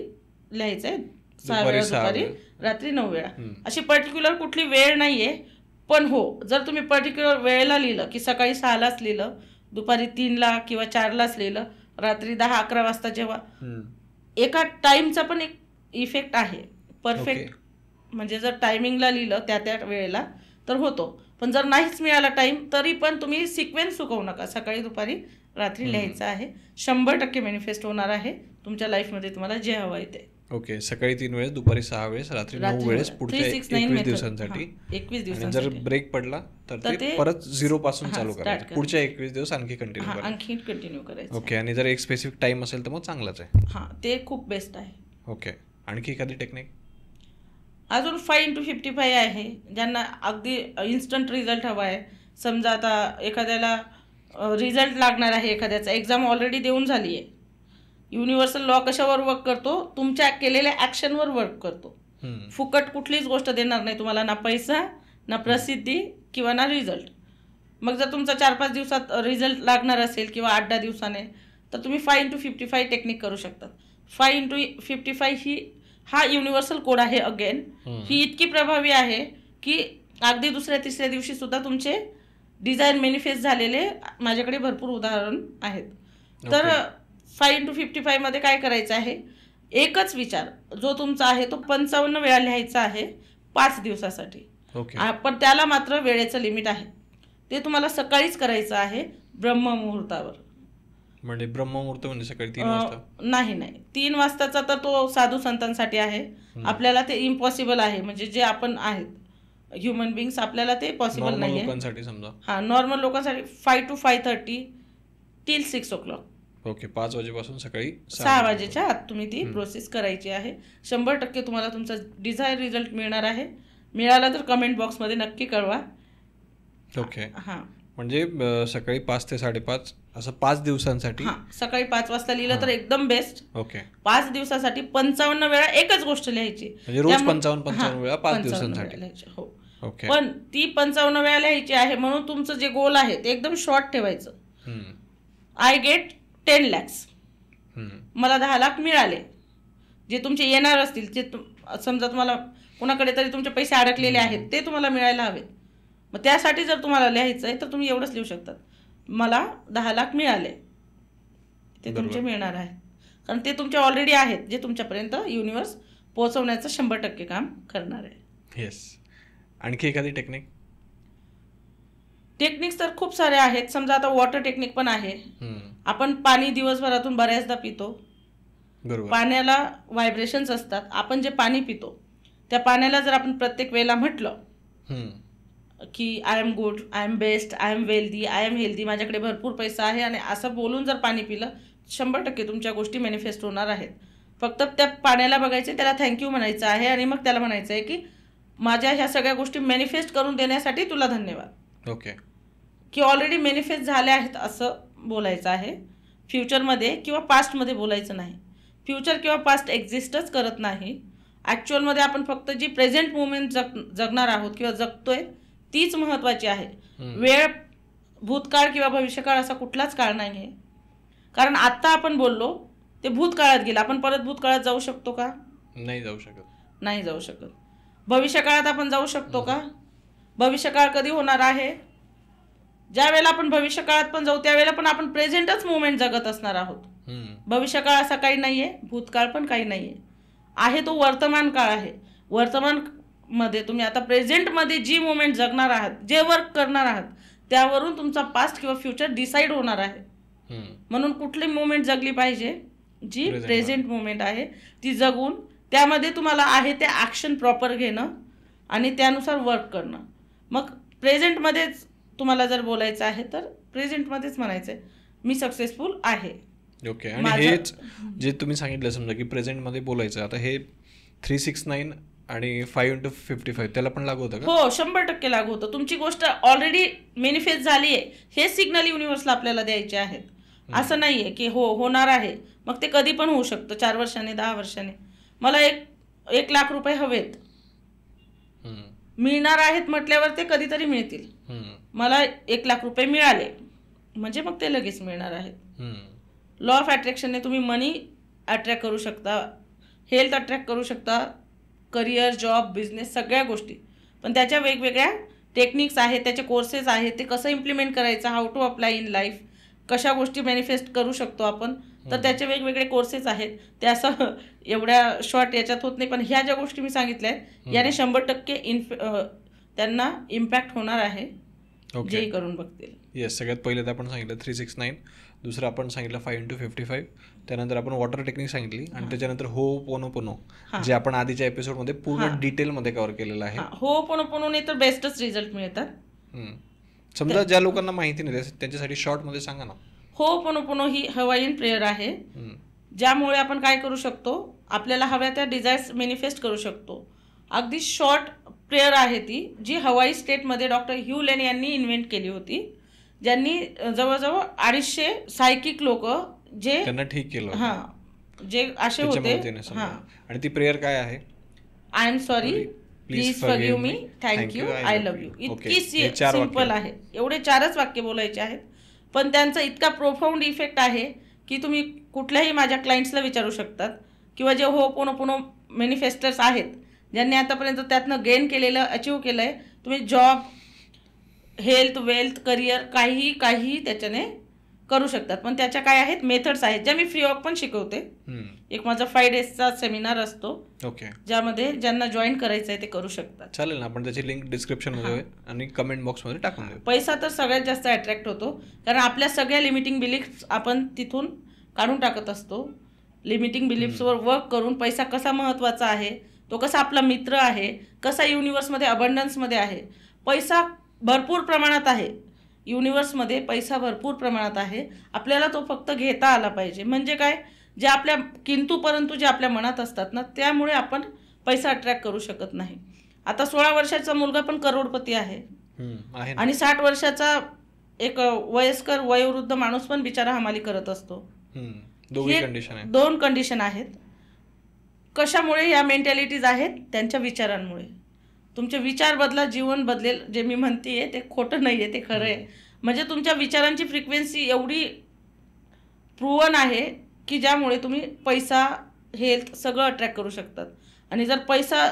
लिहायचं आहे, 6 वेळा दुपारी, रात्री 9 वेळा. अशी पर्टिक्युलर कुठली वेळ नाही आहे. पण हो, जर तुम्ही पर्टिक्युलर वेळेला लिहिलं की सकाळी 6लाच लिहिलं, दुपारी 3ला किंवा 4लाच लिहिलं, रात्री 10-11 वाजता, जेव्हा एका टाईमचा पण एक इफेक्ट आहे. परफेक्ट म्हणजे जर टायमिंगला लिहिलं त्या वेळेला तर होतो. पण जर नाहीच मिळाला टाईम तरी पण तुम्ही सिक्वेन्स चुकवू नका. सकाळी दुपारी रात्री लिहायचं आहे. 100% मॅनिफेस्ट होणार आहे तुमच्या लाईफमध्ये तुम्हाला जे हवं आहे ते. ओके. सकाळी 3 वेळेस, दुपारी 6 वेळेस, रात्री 9 वेळेस पुढच्या 21 दिवसांसाठी. 21 दिवस. जर ब्रेक पडला तर ते परत 0 पासून चालू करायचं. पुढच्या 21 दिवस आणखी कंटिन्यू करायचं. ओके. आणि जर एक स्पेसिफिक टाइम असेल तर मग चांगलाच आहे. हां, ते खूप बेस्ट आहे. ओके. आणखी एखादी टेक्निक? अजून 5 into 55 आहे. ज्यांना अगदी इन्स्टंट रिझल्ट हवा आहे. समजा आता एखाद्याला रिझल्ट लागणार आहे, एखाद्याचा एक्झाम ऑलरेडी देऊन झाली आहे. युनिव्हर्सल लॉ कशावर वर्क करतो? तुमच्या केलेल्या ॲक्शनवर वर्क करतो. फुकट कुठलीच गोष्ट देणार नाही तुम्हाला, ना पैसा, ना प्रसिद्धी किंवा ना रिझल्ट. मग जर तुमचा 4-5 दिवसात रिझल्ट लागणार असेल किंवा 8-10 दिवसाने तर तुम्ही 5 into 55 टेक्निक करू शकता. 5 into 55 हा युनिव्हर्सल कोड आहे. अगेन ही इतकी प्रभावी आहे की अगदी दुसऱ्या-तिसऱ्या दिवशी सुद्धा तुमचे डिझायर मॅनिफेस्ट झालेले माझ्याकडे भरपूर उदाहरण आहेत. तर 5 into 55 मध्ये काय करायचं आहे, एकच विचार जो तुमचा आहे तो 55 वेळा लिहायचा आहे 5 दिवसासाठी. पण त्याला मात्र वेळेचं लिमिट आहे. ते तुम्हाला सकाळीच करायचं आहे, ब्रह्ममुहूर्तावर. म्हणजे ब्रह्ममुहूर्त म्हणजे सकाळी 3 वाजता? नाही, 3 वाजताचा तर तो साधू संतांसाठी आहे. आपल्याला ते इम्पॉसिबल आहे. म्हणजे जे आपण आहेत ह्युमन बिंग्स, आपल्याला ते पॉसिबल नाही आहे. लोकांसाठी समजा. हां, नॉर्मल लोकांसाठी 5 to 5:30 till 6 o'clock. ओके. 5 वाजेपासून सकाळी 6 वाजेच्या आत तुम्ही ती प्रोसेस करायची आहे. 100% तुम्हाला तुमचा डिझायर रिझल्ट मिळणार आहे. मिळाला तर कमेंट बॉक्समध्ये नक्की कळवा. ओके. हां, म्हणजे सकाळी 5 ते 5:30 असं 5 दिवसांसाठी. सकाळी 5 वाजता लिहिलं तर एकदम बेस्ट. ओके. 5 दिवसासाठी 55 वेळा एकच गोष्ट लिहायची. म्हणजे रोज 55 वेळा 5 दिवसांसाठी. हो. ओके. पण ती 55 वेळा लिहायची आहे म्हणून तुमचं जे गोल आहे ते एकदम शॉर्ट ठेवायचं. I get 10 lakhs. मला 10 लाख मिळाले. जे तुमचे येणार असतील, जे समजा तुम्हाला कुणाकडे तरी तुमचे पैसे अडकलेले आहेत ते तुम्हाला मिळायला हवे. मग त्यासाठी जर तुम्हाला लिहायचं आहे तर तुम्ही एवढंच लिहू शकतात, मला 10 लाख मिळाले. ते तुमचे मिळणार आहे कारण ते तुमचे ऑलरेडी आहेत, जे तुमच्यापर्यंत युनिव्हर्स पोहोचवण्याचं 100% काम करणार आहे. येस. आणखी एखादी टेक्निक? टेक्निक्स तर खूप सारे आहेत. समजा आता वॉटर टेक्निक पण आहे. आपण पाणी दिवसभरातून बऱ्याचदा पितो. पाण्याला व्हायब्रेशन्स असतात. आपण जे पाणी पितो त्या पाण्याला जर आपण प्रत्येक वेळेला म्हटलं की I am good, I am best, I am wealthy, I am healthy, माझ्याकडे भरपूर पैसा आहे, आणि असं बोलून जर पाणी पिलं 100% तुमच्या गोष्टी मॅनिफेस्ट होणार आहेत. फक्त त्या पाण्याला बघायचे, त्याला थँक्यू म्हणायचं आहे आणि मग त्याला म्हणायचं आहे की माझ्या ह्या सगळ्या गोष्टी मॅनिफेस्ट करून देण्यासाठी तुला धन्यवाद. ओके. की ऑलरेडी मॅनिफेस्ट झाल्या आहेत असं बोलायचं आहे. फ्युचरमध्ये किंवा पास्टमध्ये बोलायचं नाही. फ्युचर किंवा पास्ट एक्झिस्टच करत नाही. ॲक्च्युअलमध्ये आपण फक्त जी प्रेझेंट मुवमेंट जगणार आहोत किंवा जगतोय तीच महत्त्वाची आहे. वेळ, भूतकाळ किंवा भविष्यकाळ असा कुठलाच काळ नाही आहे. कारण आत्ता आपण बोललो ते भूतकाळात गेलं. आपण परत भूतकाळात जाऊ शकतो का? नाही जाऊ शकत. नाही जाऊ शकत. भविष्यकाळात आपण जाऊ शकतो का? भविष्यकाळ कधी होणार आहे? ज्या वेळेला आपण भविष्यकाळात पण जाऊ त्यावेळेला पण आपण प्रेझेंटच मुवमेंट जगत असणार आहोत. भविष्यकाळ असा काही नाहीये, भूतकाळ पण काही नाहीये. आहे तो वर्तमान काळ आहे. वर्तमानमध्ये तुम्ही आता प्रेझेंटमध्ये जी मोमेंट जगणार आहात, जे वर्क करणार आहात, त्यावरून तुमचा पास्ट किंवा फ्युचर डिसाईड होणार आहे. म्हणून कुठली मोमेंट जगली पाहिजे, जी प्रेझेंट मोमेंट आहे ती जगून त्यामध्ये तुम्हाला आहे ते ॲक्शन प्रॉपर घेणं आणि त्यानुसार वर्क करणं. मग प्रेझेंटमध्येच तुम्हाला जर बोलायचं आहे तर प्रेझेंटमध्येच म्हणायचं आहे मी सक्सेसफुल आहे. ओके. आणि हेच जे तुम्ही सांगितलं समजा की प्रेझेंटमध्ये बोलायचं, आता हे 369 आणि 5x55 त्याला पण लागू होतं का? हो, 100% लागू होतं. तुमची गोष्ट ऑलरेडी मॅनिफेस्ट झाली आहे, हे सिग्नल युनिव्हर्सला आपल्याला द्यायचे आहेत. असं नाही आहे की हो होणार आहे, मग ते कधी पण होऊ शकतं, 4 वर्षांनी 10 वर्षांनी. मला 1 लाख रुपये हवेत, मिळणार आहेत म्हटल्यावर ते कधीतरी मिळतील. मला 1 लाख रुपये मिळाले म्हणजे मग ते लगेच मिळणार आहेत. लॉ ऑफ अट्रॅक्शनने तुम्ही मनी अट्रॅक्ट करू शकता, हेल्थ अट्रॅक्ट करू शकता, करिअर, जॉब, बिझनेस, सगळ्या गोष्टी. पण त्याच्या वेगवेगळ्या टेक्निक्स आहेत, त्याचे कोर्सेस आहेत, ते कसं इम्प्लिमेंट करायचं, how to apply in life, कशा गोष्टी मॅनिफेस्ट करू शकतो आपण, तर त्याचे वेगवेगळे कोर्सेस आहेत. ते असं एवढ्या शॉर्ट याच्यात होत नाही. पण ह्या ज्या गोष्टी मी सांगितल्या आहेत याने 100% त्यांना इम्पॅक्ट होणार आहे, जेही करून बघतील. येस, सगळ्यात पहिले तर आपण सांगितलं 369, दुसरं आपण सांगितलं 5x55, त्यानंतर आपण वॉटर टेक्निक सांगितली, आणि त्याच्यानंतर होपोनोपोनो जे आपण आधीच्या एपिसोडमध्ये पूर्ण डिटेलमध्ये कव्हर केलेलं आहे. होपोनोपोनोने तर बेस्टच रिझल्ट मिळतात. समजा ज्या लोकांना माहिती नाही त्यांच्यासाठी शॉर्टमध्ये सांगा ना. होपोनोपोनो ही हवाईन प्रेयर आहे, ज्यामुळे आपण काय करू शकतो, आपल्याला हव्या त्या डिझायर्स मॅनिफेस्ट करू शकतो. अगदी शॉर्ट प्रेयर आहे ती, जी हवाई स्टेटमध्ये डॉक्टर ह्यू लेन यांनी इन्व्हेंट केली होती, ज्यांनी जवळजवळ 250 सायकिक लोक जे त्यांना ठीक केलं, जे असे होते. आणि ती प्रेयर काय आहे? I am sorry, please forgive me, thank you, I love you. इतकी सिंपल आहे. एवढे 4च वाक्य बोलायचे आहेत, पण त्यांचा इतका प्रोफाऊंड इफेक्ट आहे की तुम्ही कुठल्याही माझ्या क्लायंट्सला विचारू शकतात, किंवा जे होपोनोपोनो मॅनिफेस्टर्स आहेत ज्यांनी आतापर्यंत त्यातनं गेन केलेलं, अचीव केलं आहे, तुम्ही जॉब, हेल्थ, वेल्थ, करिअर, काही त्याच्याने करू शकतात. पण त्याच्या काय आहेत मेथड्स आहेत, ज्या मी फ्री ऑफ पण शिकवते. एक माझा 5 डेजचा सेमिनार असतो, ज्यामध्ये ज्यांना जॉईन करायचं आहे ते करू शकतात. चालेल ना, आपण त्याची लिंक डिस्क्रिप्शनमध्ये आणि कमेंट बॉक्समध्ये टाकून देऊ. पैसा तर सगळ्यात जास्त अट्रॅक्ट होतो, कारण आपल्या सगळ्या लिमिटिंग बिलीफ्स आपण तिथून काढून टाकत असतो. लिमिटिंग बिलीफ्सवर वर्क करून पैसा कसा महत्त्वाचा आहे, तो कसा आपला मित्र आहे, कसा युनिव्हर्समध्ये अबंडन्समध्ये आहे. पैसा भरपूर प्रमाणात आहे युनिव्हर्समध्ये, पैसा भरपूर प्रमाणात आहे. आपल्याला तो फक्त घेता आला पाहिजे. म्हणजे काय, जे आपल्या किंतु परंतु जे आपल्या मनात असतात ना, त्यामुळे आपण पैसा अट्रॅक्ट करू शकत नाही. आता 16 वर्षाचा मुलगा पण करोडपती आहे, आणि 60 वर्षाचा एक वयस्कर वयोवृद्ध माणूस पण बिचारा हमाली करत असतो. दोन कंडिशन आहेत. कशामुळे या मेंटॅलिटीज आहेत? त्यांच्या विचारांमुळे. तुमचे विचार बदला, जीवन बदलेल. जे मी म्हणते ते खोटं नाही आहे, ते खरं आहे. म्हणजे तुमच्या विचारांची फ्रिक्वेन्सी एवढी प्रूव्हन आहे की ज्यामुळे तुम्ही पैसा, हेल्थ सगळं अट्रॅक्ट करू शकतात. आणि जर पैसा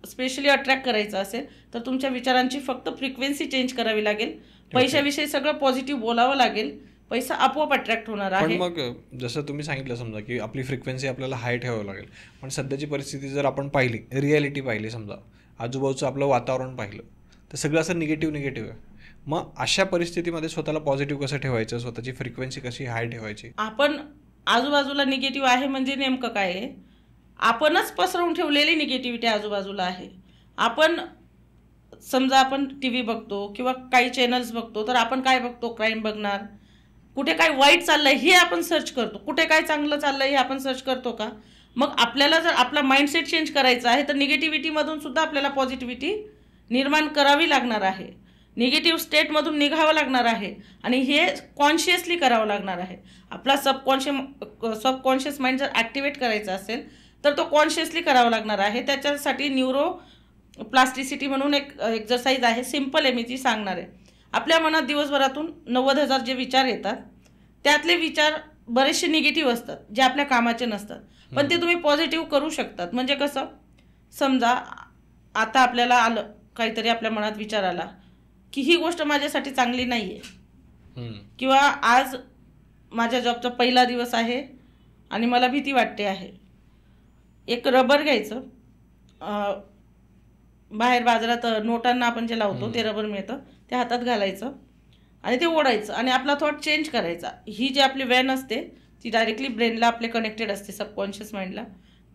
स्पेशली अट्रॅक्ट करायचा असेल तर तुमच्या विचारांची फक्त फ्रिक्वेन्सी चेंज करावी लागेल. पैशाविषयी सगळं पॉझिटिव्ह बोलावं लागेल, पैसा आपोआप अट्रॅक्ट होणार आहे. पण मग जसं तुम्ही सांगितलं समजा की आपली फ्रिक्वेन्सी आपल्याला हाय ठेवावं लागेल, पण सध्याची परिस्थिती जर आपण पाहिली, रियालिटी पाहिली, समजा आजूबाजूचं आपलं वातावरण पाहिलं, तर सगळं असं निगेटिव्ह आहे. मग अशा परिस्थितीमध्ये स्वतःला पॉझिटिव्ह कसं ठेवायचं, स्वतःची फ्रिक्वेन्सी कशी हाय ठेवायची? आपण आजूबाजूला निगेटिव्ह आहे म्हणजे नेमकं काय आहे, आपणच पसरवून ठेवलेली निगेटिव्हिटी आजूबाजूला आहे. आपण समजा आपण TV बघतो किंवा काही चॅनल्स बघतो, तर आपण काय बघतो, क्राईम बघणार. कुठे काय वाईट चाललंय हे आपण सर्च करतो, कुठे काय चांगलं चाललंय हे आपण सर्च करतो का? मग आपल्याला जर आपला माइंडसेट चेंज करायचा आहे तर निगेटिव्हिटीमधून सुद्धा आपल्याला पॉझिटिव्हिटी निर्माण करावी लागणार आहे. निगेटिव्ह स्टेटमधून निघावं लागणार आहे, आणि हे कॉन्शियसली करावं लागणार आहे. आपला सबकॉन्शियस माइंड जर ॲक्टिवेट करायचा असेल तर तो कॉन्शियसली करावा लागणार आहे. त्याच्यासाठी न्यूरो प्लास्टिसिटी म्हणून एक एक्झरसाईज आहे, सिम्पल आहे, मी ती सांगणार आहे. आपल्या मनात दिवसभरातून 90,000 जे विचार येतात, त्यातले विचार बरेचसे निगेटिव्ह असतात, जे आपल्या कामाचे नसतात, पण ते तुम्ही पॉझिटिव्ह करू शकतात. म्हणजे कसं, समजा आता आपल्याला आलं काहीतरी, आपल्या मनात विचार आला की ही गोष्ट माझ्यासाठी चांगली नाही आहे, किंवा आज माझ्या जॉबचा पहिला दिवस आहे आणि मला भीती वाटते आहे, एक रबर घ्यायचं, बाहेर बाजारात नोटांना आपण जे लावतो ते रबर मिळतं, ते हातात घालायचं आणि ते ओढायचं आणि आपला थॉट चेंज करायचा. ही जी आपली वेन असते ती डायरेक्टली ब्रेनला आपले कनेक्टेड असते, सबकॉन्शियस माइंडला,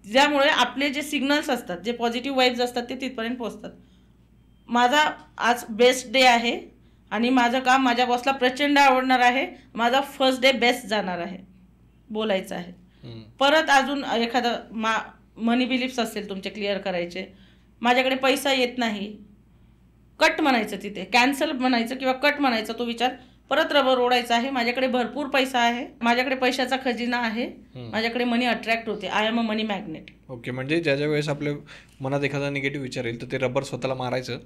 ज्यामुळे आपले जे सिग्नल्स असतात, जे पॉझिटिव्ह वाईब्स असतात ते तिथपर्यंत पोहोचतात. माझा आज बेस्ट डे आहे आणि माझं काम माझ्या बॉसला प्रचंड आवडणार आहे, माझा फर्स्ट डे बेस्ट जाणार आहे, बोलायचं आहे. परत अजून एखादं मनी बिलीफ्स असेल तुमचे क्लिअर करायचे. माझ्याकडे पैसा येत नाही, कट म्हणायचं, तिथे कॅन्सल म्हणायचं किंवा कट म्हणायचं तो विचार. परत रबर ओढायचा आहे, माझ्याकडे भरपूर पैसा आहे, माझ्याकडे पैशाचा खजिना आहे, माझ्याकडे मनी अट्रॅक्ट होते, I am a money magnet. Okay, म्हणजे ज्या ज्या वेळेस आपल्या मनात एखादा निगेटिव्ह विचार येईल तर ते रबर स्वतःला मारायचं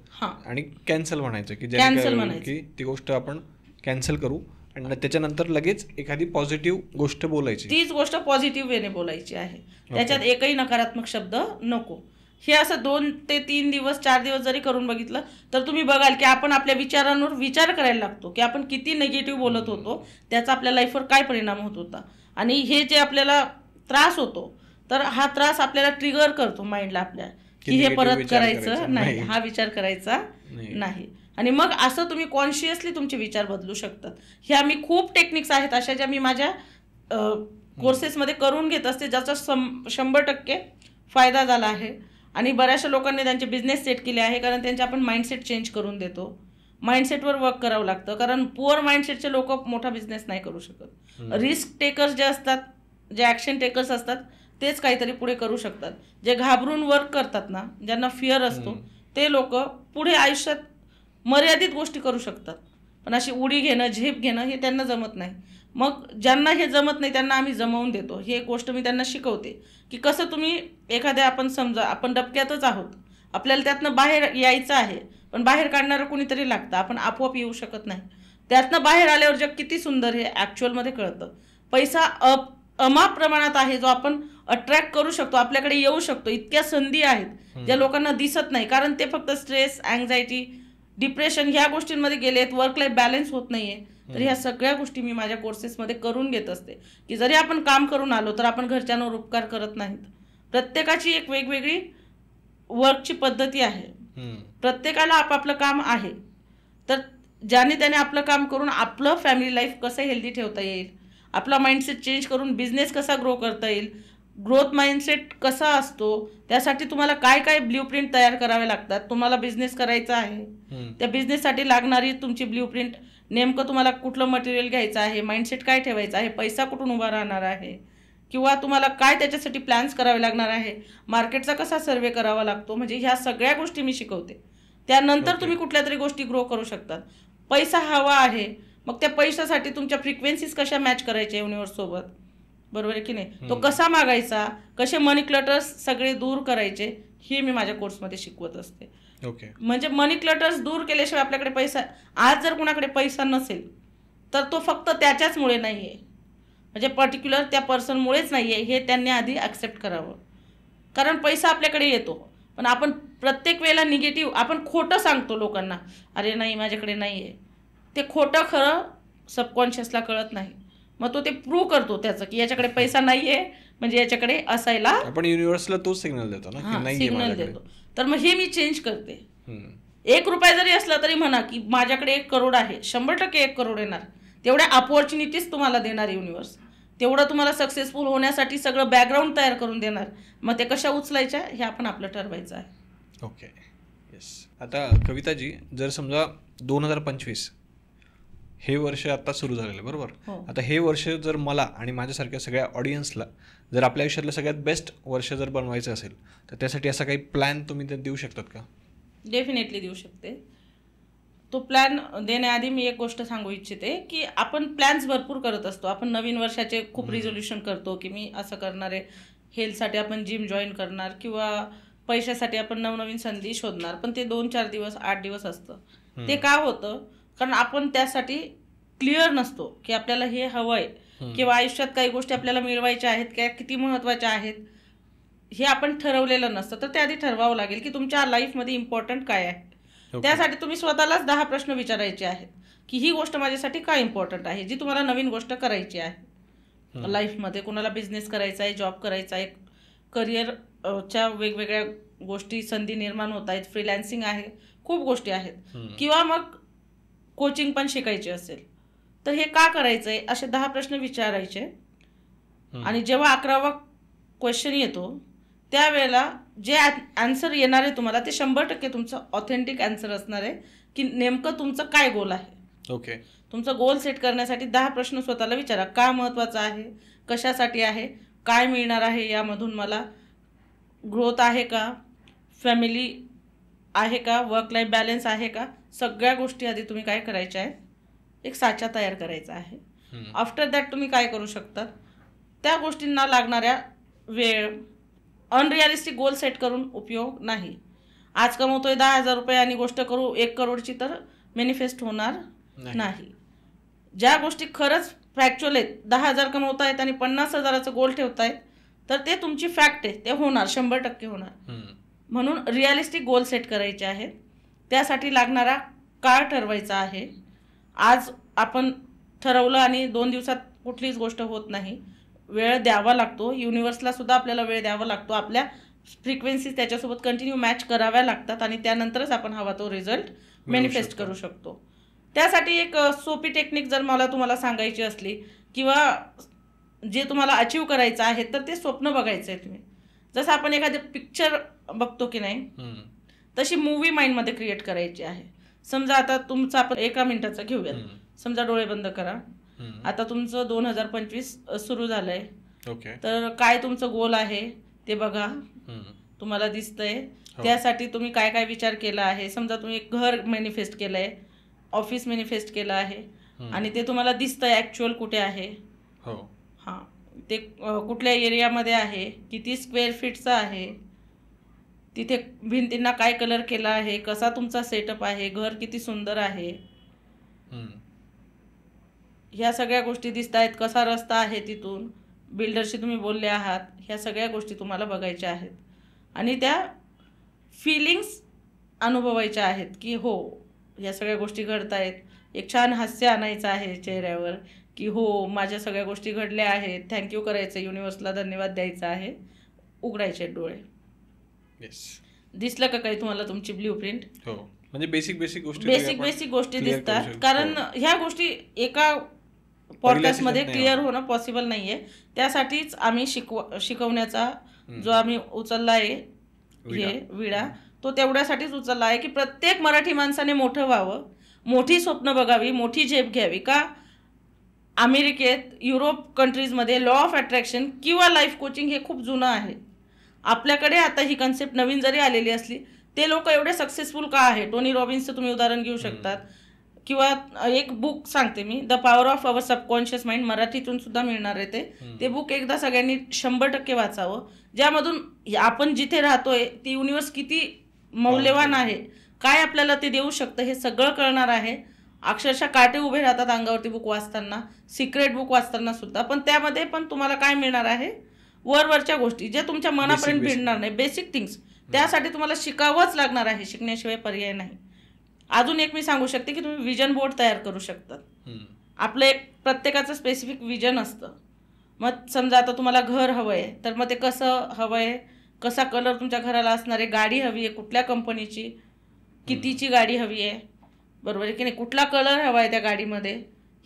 आणि कॅन्सल म्हणायचं, की ती गोष्ट आपण कॅन्सल करू आणि त्याच्यानंतर लगेच एखादी पॉझिटिव्ह गोष्ट बोलायची. तीच गोष्ट पॉझिटिव्ह वेने बोलायची आहे, त्याच्यात एकही नकारात्मक शब्द नको. हे असं 2 ते 3 दिवस 4 दिवस जरी करून बघितलं तर तुम्ही बघाल की आपण आपल्या विचारांवर विचार करायला लागतो की आपण किती निगेटिव्ह बोलत होतो, त्याचा आपल्या लाईफवर काय परिणाम होत होता. आणि हे जे आपल्याला त्रास होतो तर हा त्रास आपल्याला ट्रिगर करतो माइंडला आपल्या, की हे परत करायचं नाही, हा विचार करायचा नाही. आणि मग असं तुम्ही कॉन्शियसली तुमचे विचार बदलू शकतात. ह्या मी खूप टेक्निक्स आहेत अशा ज्या मी माझ्या कोर्सेसमध्ये करून घेत असते, ज्याचा 100% फायदा झाला आहे. आणि बऱ्याचशा लोकांनी त्यांचे बिझनेस सेट केले आहे, कारण त्यांचे आपण माइंडसेट चेंज करून देतो. माइंडसेटवर वर्क करावं लागतं, कारण पुअर माइंडसेटचे लोक मोठा बिझनेस नाही करू शकत. रिस्क टेकर्स जे असतात, जे ॲक्शन टेकर्स असतात, तेच काहीतरी पुढे करू शकतात. जे घाबरून वर्क करतात ना, ज्यांना फिअर असतो, ते लोक पुढे आयुष्यात मर्यादित गोष्टी करू शकतात, पण अशी उडी घेणं, झेप घेणं हे त्यांना जमत नाही. मग ज्यांना हे जमत नाही त्यांना आम्ही जमवून देतो. ही एक गोष्ट मी त्यांना शिकवते की कसं तुम्ही एखाद्या, आपण समजा आपण डबक्यातच आहोत, आपल्याला त्यातनं बाहेर यायचं आहे, पण बाहेर काढणारं कुणीतरी लागतं, आपण आपोआप येऊ शकत नाही. त्यातनं बाहेर आल्यावर जग किती सुंदर हे ॲक्च्युअलमध्ये कळतं. पैसा अमाप प्रमाणात आहे जो आपण अट्रॅक्ट करू शकतो, आपल्याकडे येऊ शकतो. इतक्या संधी आहेत ज्या लोकांना दिसत नाही, कारण ते फक्त स्ट्रेस, अँझायटी, डिप्रेशन ह्या गोष्टींमध्ये गेलेत, वर्क लाईफ बॅलन्स होत नाहीये. तर ह्या सगळ्या गोष्टी मी माझ्या कोर्सेसमध्ये करून घेत असते, की जरी आपण काम करून आलो तर आपण घरच्यांवर उपकार करत नाहीत. प्रत्येकाची एक वेगवेगळी वर्कची पद्धती आहे, प्रत्येकाला आपापलं काम आहे. तर ज्याने त्याने आपलं काम करून आपलं फॅमिली लाईफ कसं हेल्दी ठेवता येईल, आपला माइंडसेट चेंज करून बिझनेस कसा ग्रो करता येईल, ग्रोथ माइंडसेट कसा असतो, त्यासाठी तुम्हाला काय काय ब्ल्यूप्रिंट तयार करावे लागतात. तुम्हाला बिझनेस करायचा आहे, त्या बिझनेससाठी लागणारी तुमची ब्ल्यूप्रिंट, नेमकं तुम्हाला कुठलं मटेरियल घ्यायचं आहे, माइंडसेट काय ठेवायचं आहे, पैसा कुठून उभा राहणार आहे, किंवा तुम्हाला काय त्याच्यासाठी प्लॅन्स करावे लागणार आहे, मार्केटचा कसा सर्वे करावा लागतो, म्हणजे ह्या सगळ्या गोष्टी मी शिकवते. त्यानंतर तुम्ही कुठल्या तरी गोष्टी ग्रो करू शकतात. पैसा हवा आहे, मग त्या पैशासाठी तुमच्या फ्रिक्वेन्सीज कशा मॅच करायच्या युनिव्हर्ससोबत, बरोबर आहे की नाही, तो कसा मागायचा, कसे मनी क्लटर्स सगळे दूर करायचे, हे मी माझ्या कोर्समध्ये शिकवत असते. ओके, म्हणजे मनी क्लटर्स दूर केल्याशिवाय आपल्याकडे पैसा, आज जर कुणाकडे पैसा नसेल तर तो फक्त त्याच्याचमुळे नाही आहे, म्हणजे पर्टिक्युलर त्या पर्सनमुळेच नाही आहे, हे त्यांनी आधी ॲक्सेप्ट करावं. कारण पैसा आपल्याकडे येतो, पण आपण प्रत्येक वेळेला निगेटिव्ह, आपण खोटं सांगतो लोकांना, अरे नाही माझ्याकडे नाही आहे. ते खोटं खरं सबकॉन्शियसला कळत नाही, मग तो ते प्रूव्ह करतो त्याचं की याच्याकडे पैसा नाही आहे, म्हणजे याच्याकडे असायला, आपण युनिव्हर्सला तो सिग्नल देतो ना, की नाही सिग्नल देतो. तर मग हे मी चेंज करते. 1 रुपया जरी असला तरी म्हणा की माझ्याकडे 1 करोड आहे, 100% 1 करोड येणार. तेवढ्या अपॉर्च्युनिटीज तुम्हाला देणार युनिव्हर्स, तेवढं तुम्हाला सक्सेसफुल होण्यासाठी सगळं बॅकग्राऊंड तयार करून देणार. मग ते कशा उचलायच्या हे आपण आपलं ठरवायचं आहे. Okay, yes. आता कविताजी, जर समजा 2025 हे वर्ष आता सुरू झालेलं आहे, बरोबर, आता हे वर्ष जर मला आणि माझ्यासारख्या सगळ्या ऑडियन्सला जर आपल्या आयुष्यातलं सगळ्यात बेस्ट वर्ष जर बनवायचं असेल तर त्यासाठी असा काही प्लॅन तुम्ही देऊ शकतात का? डेफिनेटली देऊ शकते. तो प्लॅन देण्याआधी मी एक गोष्ट सांगू इच्छिते की आपण प्लॅन्स भरपूर करत असतो. आपण नवीन वर्षाचे खूप रिझोल्युशन करतो की मी असं करणार आहे, हेल्थसाठी आपण जिम जॉईन करणार, किंवा पैशासाठी आपण नवनवीन संधी शोधणार. पण ते 2-4 दिवस 8 दिवस असतं. ते का होतं? कारण आपण त्यासाठी क्लिअर नसतो की आपल्याला हे हवं आहे, किंवा आयुष्यात काही गोष्टी आपल्याला मिळवायच्या आहेत, काय किती महत्त्वाच्या आहेत हे आपण ठरवलेलं नसतं. तर त्याआधी ठरवावं लागेल की तुमच्या लाईफमध्ये इम्पॉर्टंट काय आहे. त्यासाठी तुम्ही स्वतःलाच 10 प्रश्न विचारायचे आहेत की ही गोष्ट माझ्यासाठी काय इम्पॉर्टंट आहे, जी तुम्हाला नवीन गोष्ट करायची आहे लाईफमध्ये. कोणाला बिझनेस करायचा आहे, जॉब करायचा आहे, करिअरच्या वेगवेगळ्या गोष्टी, संधी निर्माण होत आहेत, फ्रीलॅन्सिंग आहे, खूप गोष्टी आहेत, किंवा मग कोचिंग पण शिकायची असेल तर हे का करायचं आहे असे 10 प्रश्न विचारायचे. आणि जेव्हा 11वा क्वेश्चन येतो त्यावेळेला जे आन्सर येणार आहे तुम्हाला ते 100% तुमचं ऑथेंटिक आन्सर असणार आहे की नेमकं तुमचं काय गोल आहे. ओके. तुमचं गोल सेट करण्यासाठी 10 प्रश्न स्वतःला विचारा. का महत्त्वाचं आहे, कशासाठी आहे, काय मिळणार आहे यामधून, मला ग्रोथ आहे का, फॅमिली आहे का, वर्क लाईफ बॅलन्स आहे का, सगळ्या गोष्टी आधी तुम्ही काय करायच्या आहेत, एक साचा तयार करायचा आहे. आफ्टर दॅट तुम्ही काय करू शकता, त्या गोष्टींना लागणाऱ्या वेळ, अनरिअलिस्टिक गोल सेट करून उपयोग नाही. आज कमवतोय 10,000 रुपये आणि गोष्ट करू 1 करोडची तर मॅनिफेस्ट होणार नाही. ज्या गोष्टी खरंच फॅक्च्युअल आहेत, 10,000 कमवतायत आणि 50,000चं गोल ठेवतायत तर ते तुमची फॅक्ट आहे, ते होणार, 100% होणार. म्हणून रिअलिस्टिक गोल सेट करायचे आहेत. त्यासाठी लागणारा काळ ठरवायचा आहे. आज आपण ठरवलं आणि 2 दिवसात कुठलीच गोष्ट होत नाही. वेळ द्यावा लागतो, युनिवर्सला सुद्धा आपल्याला वेळ द्यावा लागतो. आपल्या फ्रिक्वेन्सीज त्याच्यासोबत कंटिन्यू मॅच कराव्या लागतात आणि त्यानंतरच आपण हवा तो रिझल्ट मॅनिफेस्ट करू शकतो. त्यासाठी एक सोपी टेक्निक जर मला तुम्हाला सांगायची असली किंवा जे तुम्हाला अचीव करायचं आहे तर ते स्वप्न बघायचं आहे तुम्ही. जसं आपण एखादं पिक्चर बघतो की नाही तशी मूवी माइंडमध्ये क्रिएट करायची आहे. समजा आता तुमचं आपण 1 मिनिटाचं घेऊया. समजा डोळे बंद करा. आता तुमचं 2025 सुरू झालंय. तर काय तुमचं गोल आहे ते बघा, तुम्हाला दिसतंय. त्यासाठी तुम्ही काय काय विचार केला आहे. समजा तुम्ही एक घर मॅनिफेस्ट केलंय, ऑफिस मॅनिफेस्ट केलं आहे आणि ते तुम्हाला दिसतंय ॲक्च्युअल कुठे आहे. हां, ते कुठल्या एरियामध्ये आहे, किती स्क्वेअर फीटचं आहे, तिथे भिंतींना काय कलर केला आहे, कसा तुमचा सेटअप आहे, घर किती सुंदर आहे, ह्या सगळ्या गोष्टी दिसत आहेत. कसा रस्ता आहे, तिथून बिल्डरशी तुम्ही बोलले आहात, ह्या सगळ्या गोष्टी तुम्हाला बघायच्या आहेत आणि त्या फिलिंग्स अनुभवायच्या आहेत की हो ह्या सगळ्या गोष्टी घडत आहेत. एक छान हास्य आणायचं आहे चेहऱ्यावर की हो माझ्या सगळ्या गोष्टी घडल्या आहेत, थँक्यू करायचं, युनिवर्सला धन्यवाद द्यायचा आहे. उघडायचे डोळे. दिसलं का काही तुम्हाला तुमची ब्ल्यूप्रिंट? हो, म्हणजे बेसिक गोष्टी दिसतात. कारण ह्या गोष्टी एका पॉडकास्टमध्ये क्लिअर होणं पॉसिबल नाहीये. त्यासाठीच आम्ही शिकवण्याचा जो आम्ही उचलला आहे हे विडा, तो तेवढ्यासाठीच उचलला आहे की प्रत्येक मराठी माणसाने मोठं व्हावं, मोठी स्वप्न बघावी, मोठी झेप घ्यावी. का अमेरिकेत, युरोप कंट्रीजमध्ये लॉ ऑफ अट्रॅक्शन किंवा लाईफ कोचिंग हे खूप जुनं आहे. आपल्याकडे आता ही कन्सेप्ट नवीन जरी आलेली असली ते लोक एवढे सक्सेसफुल का आहे. टोनी रॉबिन्सचं तुम्ही उदाहरण घेऊ शकतात. किंवा एक बुक सांगते मी, the power of our subconscious mind, मराठीतून सुद्धा मिळणार आहे ते बुक एकदा सगळ्यांनी 100% वाचावं. ज्यामधून आपण जिथे राहतोय ती युनिवर्स किती मौल्यवान आहे, काय आपल्याला ते देऊ शकतं हे सगळं कळणार आहे. अक्षरशः काटे उभे राहतात अंगावरती बुक वाचताना, सिक्रेट बुक वाचताना सुद्धा. पण त्यामध्ये पण तुम्हाला काय मिळणार आहे, वरवरच्या गोष्टी ज्या तुमच्या मनापर्यंत भिडणार नाही, बेसिक थिंग्स. त्यासाठी तुम्हाला शिकावंच लागणार आहे, शिकण्याशिवाय पर्याय नाही. अजून एक मी सांगू शकते की तुम्ही विजन बोर्ड तयार करू शकतात. आपलं एक प्रत्येकाचं स्पेसिफिक विजन असतं. मग समजा आता तुम्हाला घर हवं आहे तर मग ते कसं हवं आहे, कसा कलर तुमच्या घराला असणार आहे, गाडी हवी आहे कुठल्या कंपनीची, कितीची गाडी हवी आहे, बरोबर आहे की नाही, कुठला कलर हवा आहे त्या गाडीमध्ये,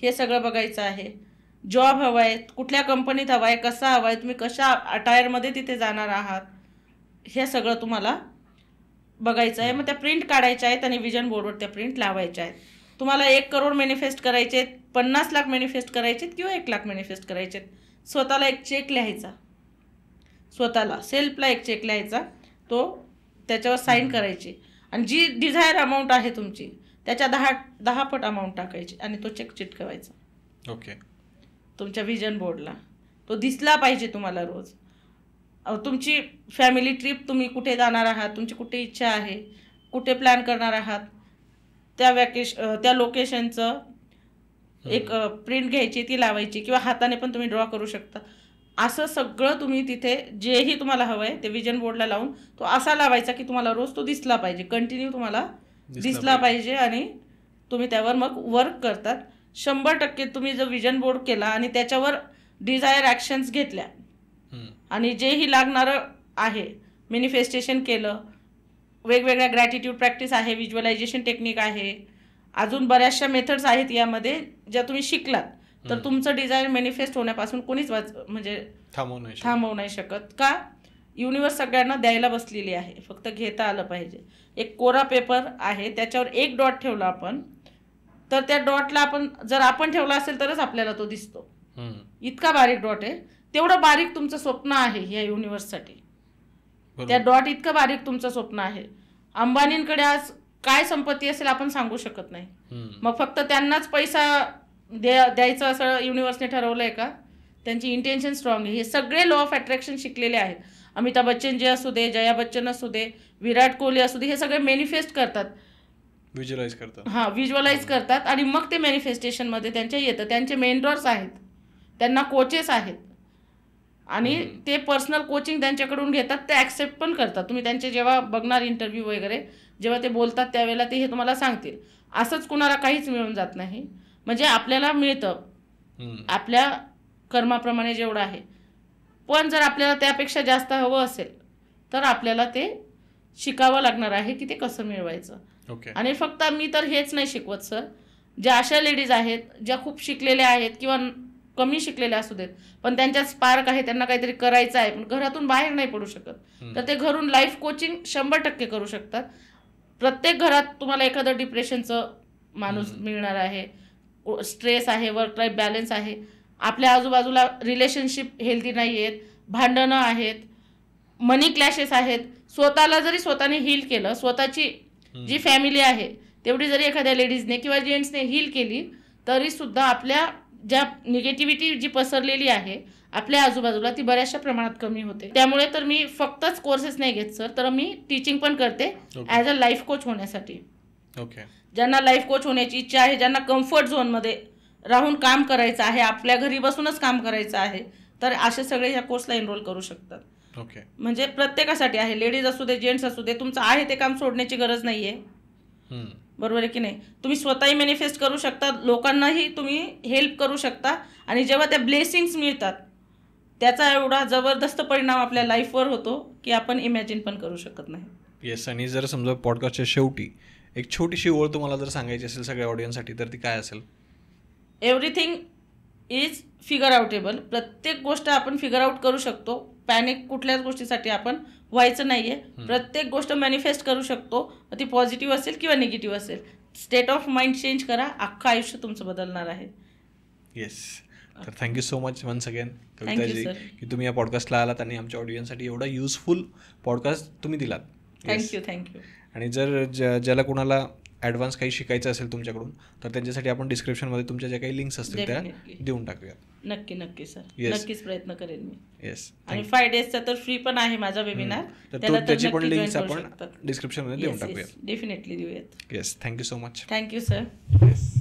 हे सगळं बघायचं आहे. जॉब हवा आहे, कुठल्या कंपनीत हवा आहे, कसा हवा आहे, तुम्ही कशा अटायरमध्ये तिथे जाणार आहात, हे सगळं तुम्हाला बघायचं आहे. मग त्या प्रिंट काढायच्या आहेत आणि विजन बोर्डवर त्या प्रिंट लावायच्या आहेत. तुम्हाला 1 करोड मॅनिफेस्ट करायचे आहेत, 50 लाख मॅनिफेस्ट करायचे आहेत किंवा 1 लाख मॅनिफेस्ट करायचे आहेत. स्वतःला एक चेक लिहायचा, स्वतःला सेल्फला एक चेक लिहायचा, तो त्याच्यावर साईन करायची आणि जी डिझायर अमाऊंट आहे तुमची त्याच्या 10 पट अमाऊंट टाकायची आणि तो चेक चिटकवायचा. ओके. तुमच्या विजन बोर्डला तो दिसला पाहिजे तुम्हाला रोज. तुमची फॅमिली ट्रिप, तुम्ही कुठे जाणार आहात, तुमची कुठे इच्छा आहे, कुठे प्लॅन करणार आहात, त्या लोकेशनचं एक प्रिंट घ्यायची, ती लावायची किंवा हाताने पण तुम्ही ड्रॉ करू शकता. असं सगळं तुम्ही तिथे जेही तुम्हाला हवं आहे ते विजन बोर्डला लावून तो असा लावायचा की तुम्हाला रोज तो दिसला पाहिजे, कंटिन्यू तुम्हाला दिसला पाहिजे आणि तुम्ही त्यावर मग वर्क करतात. 100% तुम्ही जर विजन बोर्ड केला आणि त्याच्यावर डिझायर ॲक्शन्स घेतल्या आणि जेही लागणारं आहे, मॅनिफेस्टेशन केलं, वेगवेगळ्या ग्रॅटिट्यूड प्रॅक्टिस आहे, व्हिज्युअलायझेशन टेक्निक आहे, अजून बऱ्याचशा मेथड्स आहेत यामध्ये ज्या तुम्ही शिकलात तर तुमचं डिझायर मॅनिफेस्ट होण्यापासून कोणीच म्हणजे थांबवू नाही शकत. का? युनिवर्स सगळ्यांना द्यायला बसलेली आहे, फक्त घेता आलं पाहिजे. एक कोरा पेपर आहे, त्याच्यावर एक डॉट ठेवला आपण तर त्या डॉटला जर आपण ठेवला असेल तरच आपल्याला तो दिसतो. इतका बारीक डॉट आहे. तेवढं बारीक तुमचं स्वप्न आहे ह्या युनिवर्ससाठी. त्या डॉट इतकं बारीक तुमचं स्वप्न आहे. अंबानींकडे आज काय संपत्ती असेल आपण सांगू शकत नाही, मग फक्त त्यांनाच पैसा द्यायचं असं युनिवर्सने ठरवलंय का? त्यांची इंटेन्शन स्ट्रॉंग आहे. हे सगळे लॉ ऑफ अट्रॅक्शन शिकलेले आहेत. अमिताभ बच्चन जे असू दे, जया बच्चन असू दे, विराट कोहली असू दे, हे सगळे मॅनिफेस्ट करतात, व्हिज्युअलाइज करतात आणि मग ते मॅनिफेस्टेशनमध्ये त्यांच्या येतं. त्यांचे मेंटॉर्स आहेत, त्यांना कोचेस आहेत आणि ते पर्सनल कोचिंग त्यांच्याकडून घेतात, ते ॲक्सेप्ट पण करतात. तुम्ही त्यांचे जेव्हा बघणार इंटरव्ह्यू वगैरे, जेव्हा ते बोलतात त्यावेळेला ते हे तुम्हाला सांगतील. असंच कुणाला काहीच मिळून जात नाही. म्हणजे आपल्याला मिळतं आपल्या कर्माप्रमाणे जेवढं आहे, पण जर आपल्याला त्यापेक्षा जास्त हवं असेल तर आपल्याला ते शिकावं लागणार आहे की ते कसं मिळवायचं. आणि फक्त मी तर हेच नाही शिकवत सर, ज्या अशा लेडीज आहेत ज्या खूप शिकलेल्या आहेत किंवा कमी शिकलेल्या असू देत पण त्यांच्यात स्पार्क आहे, त्यांना काहीतरी करायचं आहे पण घरातून बाहेर नाही पडू शकत, तर ते घरून लाईफ कोचिंग 100% करू शकतात. प्रत्येक घरात तुम्हाला एखादं डिप्रेशनचं माणूस मिळणार आहे, स्ट्रेस आहे, वर्क लाईफ बॅलन्स आहे, आपल्या आजूबाजूला रिलेशनशिप हेल्दी नाही आहेत, भांडणं आहेत, मनी क्लॅशेस आहेत. स्वतःला जरी स्वतःने हील केलं, स्वतःची जी फॅमिली आहे तेवढी जरी एखाद्या लेडीजने किंवा जेंट्सने हील केली तरी सुद्धा आपल्या ज्या निगेटिव्हिटी जी पसरलेली आहे आपल्या आजूबाजूला ती बऱ्याचशा प्रमाणात कमी होते. त्यामुळे तर मी फक्तच कोर्सेस नाही घेत सर, तर मी टीचिंग पण करते ॲज अ लाईफ कोच होण्यासाठी. ज्यांना लाईफ कोच होण्याची इच्छा आहे, ज्यांना कम्फर्ट झोनमध्ये राहून काम करायचं आहे, आपल्या घरी बसूनच काम करायचं आहे, तर असे सगळे ह्या कोर्सला एनरोल करू शकतात. म्हणजे प्रत्येकासाठी आहे, लेडीज असू दे, जेंट्स असू दे, तुमचं आहे ते काम सोडण्याची गरज नाही आहे. बरोबर आहे की नाही? तुम्ही स्वतःही मॅनिफेस्ट करू शकता, लोकांनाही तुम्ही हेल्प करू शकता आणि जेव्हा त्या ब्लेसिंग्स मिळतात त्याचा एवढा जबरदस्त परिणाम आपल्या लाईफवर होतो की आपण इमॅजिन पण करू शकत नाही. येस. आणि जर समजा पॉडकास्टच्या शेवटी एक छोटीशी ओळ तुम्हाला जर सांगायची असेल सगळ्या ऑडियन्ससाठी तर ती काय असेल? Everything is figure outable. प्रत्येक गोष्ट आपण फिगर आउट करू शकतो. पॅनिक कुठल्याच गोष्टीसाठी आपण व्हायचं नाही आहे. प्रत्येक गोष्ट मॅनिफेस्ट करू शकतो, ती पॉझिटिव्ह असेल किंवा निगेटिव्ह असेल. स्टेट ऑफ माइंड चेंज करा, अख्खं आयुष्य तुमचं बदलणार आहे. येस. तर thank you so much once again Kavitaji की तुम्ही या पॉडकास्टला आलात आणि आमच्या ऑडियन्ससाठी एवढा युजफुल पॉडकास्ट तुम्ही दिलात. थँक्यू. आणि जर ज्याला कोणाला ॲडव्हान्स काही शिकायचं असेल तुमच्याकडून तर त्यांच्यासाठी आपण डिस्क्रिप्शनमध्ये तुमच्या ज्या काही लिंक्स असतील त्या देऊन टाकूया. नक्की सर, नक्कीच प्रयत्न करेन मी. येस. आणि 5 डेजचा तर फ्री पण आहे माझा वेबिनार, त्याची पण लिंक्स आपण डिस्क्रिप्शनमध्ये देऊन टाकूया. डेफिनेटली देऊयात. Yes. Thank you so much. Thank you sir. Yes.